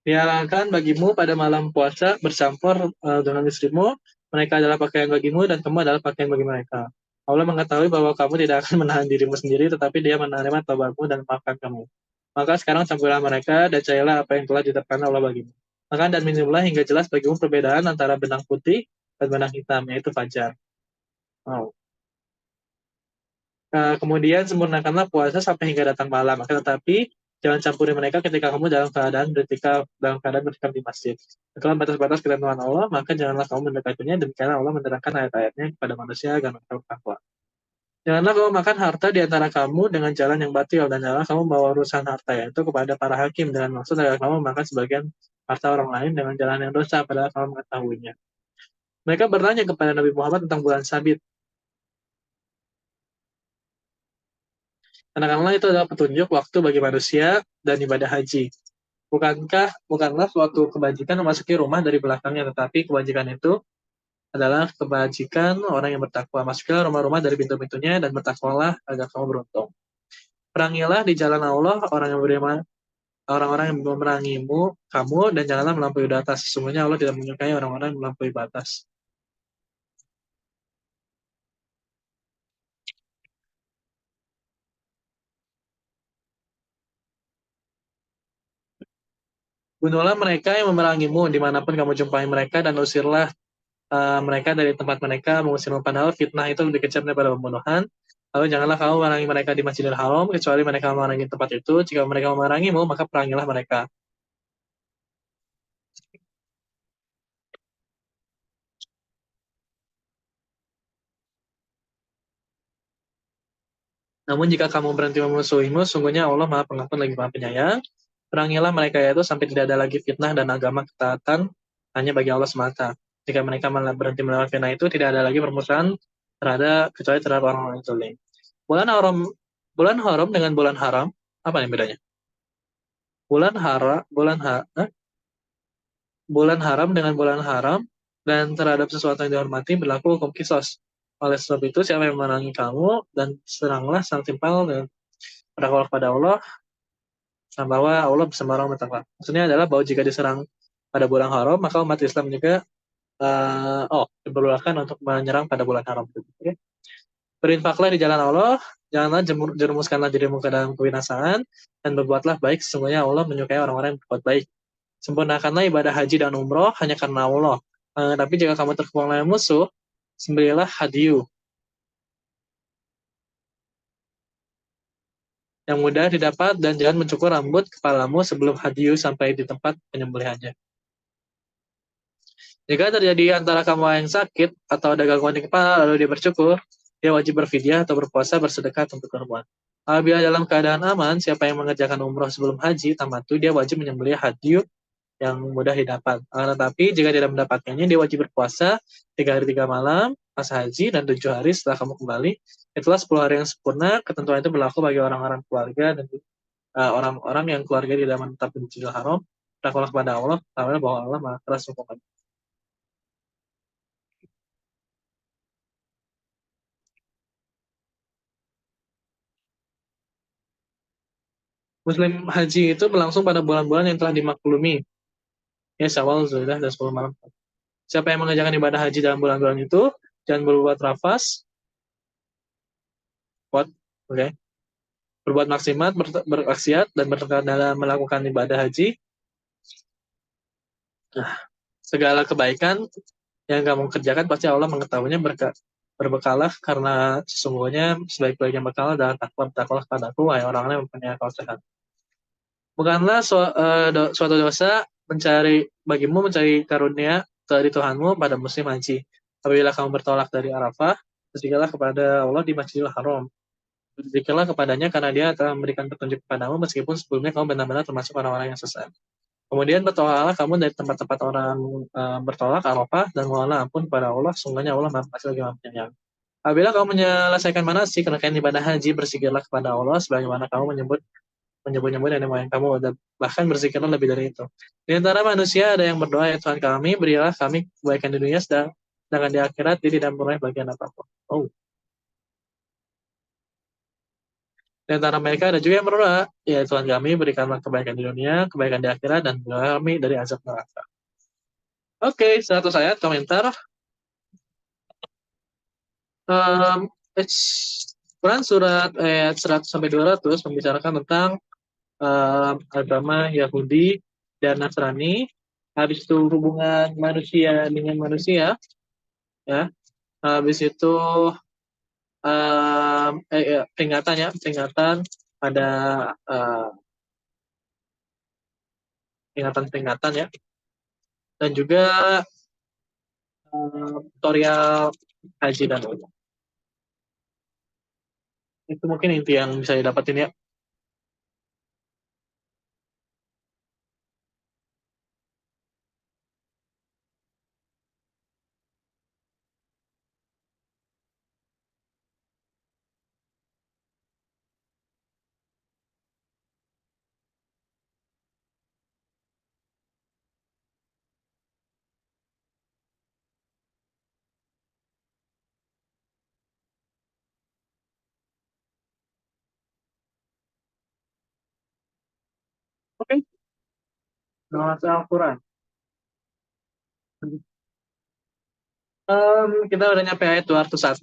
Dihalalkan bagimu pada malam puasa bercampur dengan istrimu. Mereka adalah pakaian bagimu dan kamu adalah pakaian bagi mereka. Allah mengetahui bahwa kamu tidak akan menahan dirimu sendiri, tetapi dia menerima taubatmu dan memaafkan kamu. Maka sekarang campurlah mereka dan carilah apa yang telah ditetapkan Allah bagimu. Makan dan minumlah hingga jelas bagimu perbedaan antara benang putih dan benang hitam, yaitu fajar. Oh. Kemudian sempurnakanlah puasa sampai hingga datang malam. Akan tetapi jangan campuri mereka ketika kamu dalam keadaan bertikam di masjid. Setelah batas-batas ketentuan Allah, maka janganlah kamu mendekatinya. Demikianlah Allah menerangkan ayat-ayatnya kepada manusia agar mereka bertakwa. Janganlah kamu makan harta di antara kamu dengan jalan yang batil, dan janganlah kamu bawa urusan harta itu kepada para hakim dengan maksud agar kamu makan sebagian harta orang lain dengan jalan yang dosa, padahal kamu mengetahuinya. Mereka bertanya kepada Nabi Muhammad tentang bulan sabit. Katakanlah itu adalah petunjuk waktu bagi manusia dan ibadah haji. Bukanlah suatu kebajikan memasuki rumah dari belakangnya, tetapi kebajikan itu adalah kebajikan orang yang bertakwa. Masuklah rumah-rumah dari pintu-pintunya dan bertakwalah agar kamu beruntung. Perangilah di jalan Allah orang-orang yang memerangimu kamu dan janganlah melampaui batas. Sesungguhnya Allah tidak menyukai orang-orang yang melampaui batas. Bunuhlah mereka yang memerangimu dimanapun kamu jumpai mereka dan usirlah mereka dari tempat mereka, mengusir padahal fitnah itu lebih kejam daripada pembunuhan. Lalu janganlah kamu memerangi mereka di Masjidil Haram, kecuali mereka memerangi tempat itu. Jika mereka memerangimu, maka perangilah mereka. Namun jika kamu berhenti memusuhimu, sungguhnya Allah Maha Pengampun lagi Maha Penyayang. Perangilah mereka itu sampai tidak ada lagi fitnah dan agama ketaatan hanya bagi Allah semata. Jika mereka berhenti melawan fitnah itu, tidak ada lagi permusuhan kecuali terhadap orang-orang yang zalim. Bulan haram, bulan haram dengan bulan haram Apa nih bedanya? Bulan haram, bulan haram dengan bulan haram dan terhadap sesuatu yang dihormati berlaku hukum kisos. Oleh sebab itu, siapa yang memerangi kamu dan seranglah sang timpal dan bertakwalah kepada Allah, dan bahwa Allah bersama orang bertakwa. Maksudnya adalah bahwa jika diserang pada bulan haram, maka umat Islam juga diperbolehkan untuk menyerang pada bulan haram. Oke? Berinfaklah di jalan Allah, janganlah jerumuskanlah dirimu ke dalam kebinasaan, dan berbuatlah baik, sesungguhnya Allah menyukai orang-orang yang berbuat baik. Sempurnakanlah ibadah haji dan umroh hanya karena Allah. Tapi jika kamu terkepung oleh musuh, sembelilah hadiu yang mudah didapat dan jangan mencukur rambut kepalamu sebelum hadiu sampai di tempat penyembelihannya. Jika terjadi antara kamu yang sakit atau ada gangguan di kepala lalu dia bercukur, dia wajib berfidyah atau berpuasa bersedekah untuk korban. Apabila dalam keadaan aman, siapa yang mengerjakan umroh sebelum haji tamattu, dia wajib menyembelih hadiu yang mudah didapat. Tetapi jika tidak mendapatkannya, dia wajib berpuasa 3 hari 3 malam pas haji dan 7 hari setelah kamu kembali. Itulah 10 hari yang sempurna. Ketentuan itu berlaku bagi orang-orang keluarga dan orang-orang yang keluarga tidak menetap di Masjidil Haram. Takwalah kepada Allah, tahuilah bahwa Allah Maha keras hukuman. Muslim haji itu berlangsung pada bulan-bulan yang telah dimaklumi, ya Syawal, Zulhijjah, dan 10 malam. Siapa yang mengerjakan ibadah haji dalam bulan-bulan itu, jangan berbuat rafas, oke, okay, berbuat maksimat, beraksiat, dan bertekad dalam melakukan ibadah haji. Nah, segala kebaikan yang kamu kerjakan pasti Allah mengetahuinya. Berbekalah karena sesungguhnya sebaik-baiknya bekal adalah takwa kepadaku, wahai orang-orang yang mempunyai akal sehat. Bukanlah suatu dosa bagimu mencari karunia dari Tuhanmu pada musim haji. Apabila kamu bertolak dari Arafah, berzikirlah kepada Allah di Masjidil Haram. Berzikirlah kepadanya karena dia telah memberikan petunjuk kepadamu meskipun sebelumnya kamu benar-benar termasuk orang-orang yang sesat. Kemudian bertolaklah kamu dari tempat-tempat orang bertolak Arafah dan mohonlah ampun kepada Allah, sungguhnya Allah Maha Pengasih lagi Maha Penyayang. Apabila kamu menyelesaikan manasik rangkaian ibadah haji, berzikirlah kepada Allah sebagaimana kamu menyebut-nyebut nenek moyang kamu, dan bahkan berzikirlah lebih dari itu. Di antara manusia ada yang berdoa, ya Tuhan kami, berilah kami kebaikan di dunia, sedangkan di akhirat dia tidak memperoleh bagian apapun. Oh. Di antara mereka ada juga yang berdoa, ya Tuhan kami, berikanlah kebaikan di dunia, kebaikan di akhirat, dan berilah kami dari azab neraka. Oke, 100 ayat komentar. Um, Quran surat ayat 100 sampai 200 membicarakan tentang agama Yahudi dan Nasrani. Habis itu hubungan manusia dengan manusia, ya. Habis itu peringatan ada peringatan ya, dan juga tutorial haji dan umroh. Itu mungkin inti yang bisa didapatin ya. Oke, bahasa Al-Quran. Kita udah nyampe ayat 201.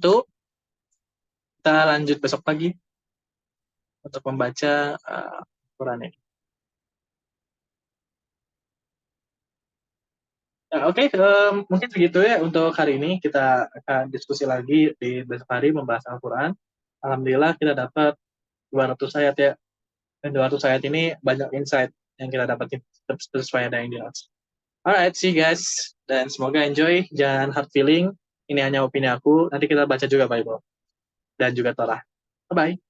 Kita lanjut besok pagi untuk membaca Quran ini. Ya, oke, mungkin segitu ya untuk hari ini. Kita akan diskusi lagi di besok hari membahas Al-Quran. Alhamdulillah kita dapat 200 ayat ya. Dan 200 ayat ini banyak insight yang kita dapatin, terus ada yang jelas. Alright, see you guys. Dan semoga enjoy. Jangan hard feeling. Ini hanya opini aku. Nanti kita baca juga Bible. Dan juga Torah. Bye-bye.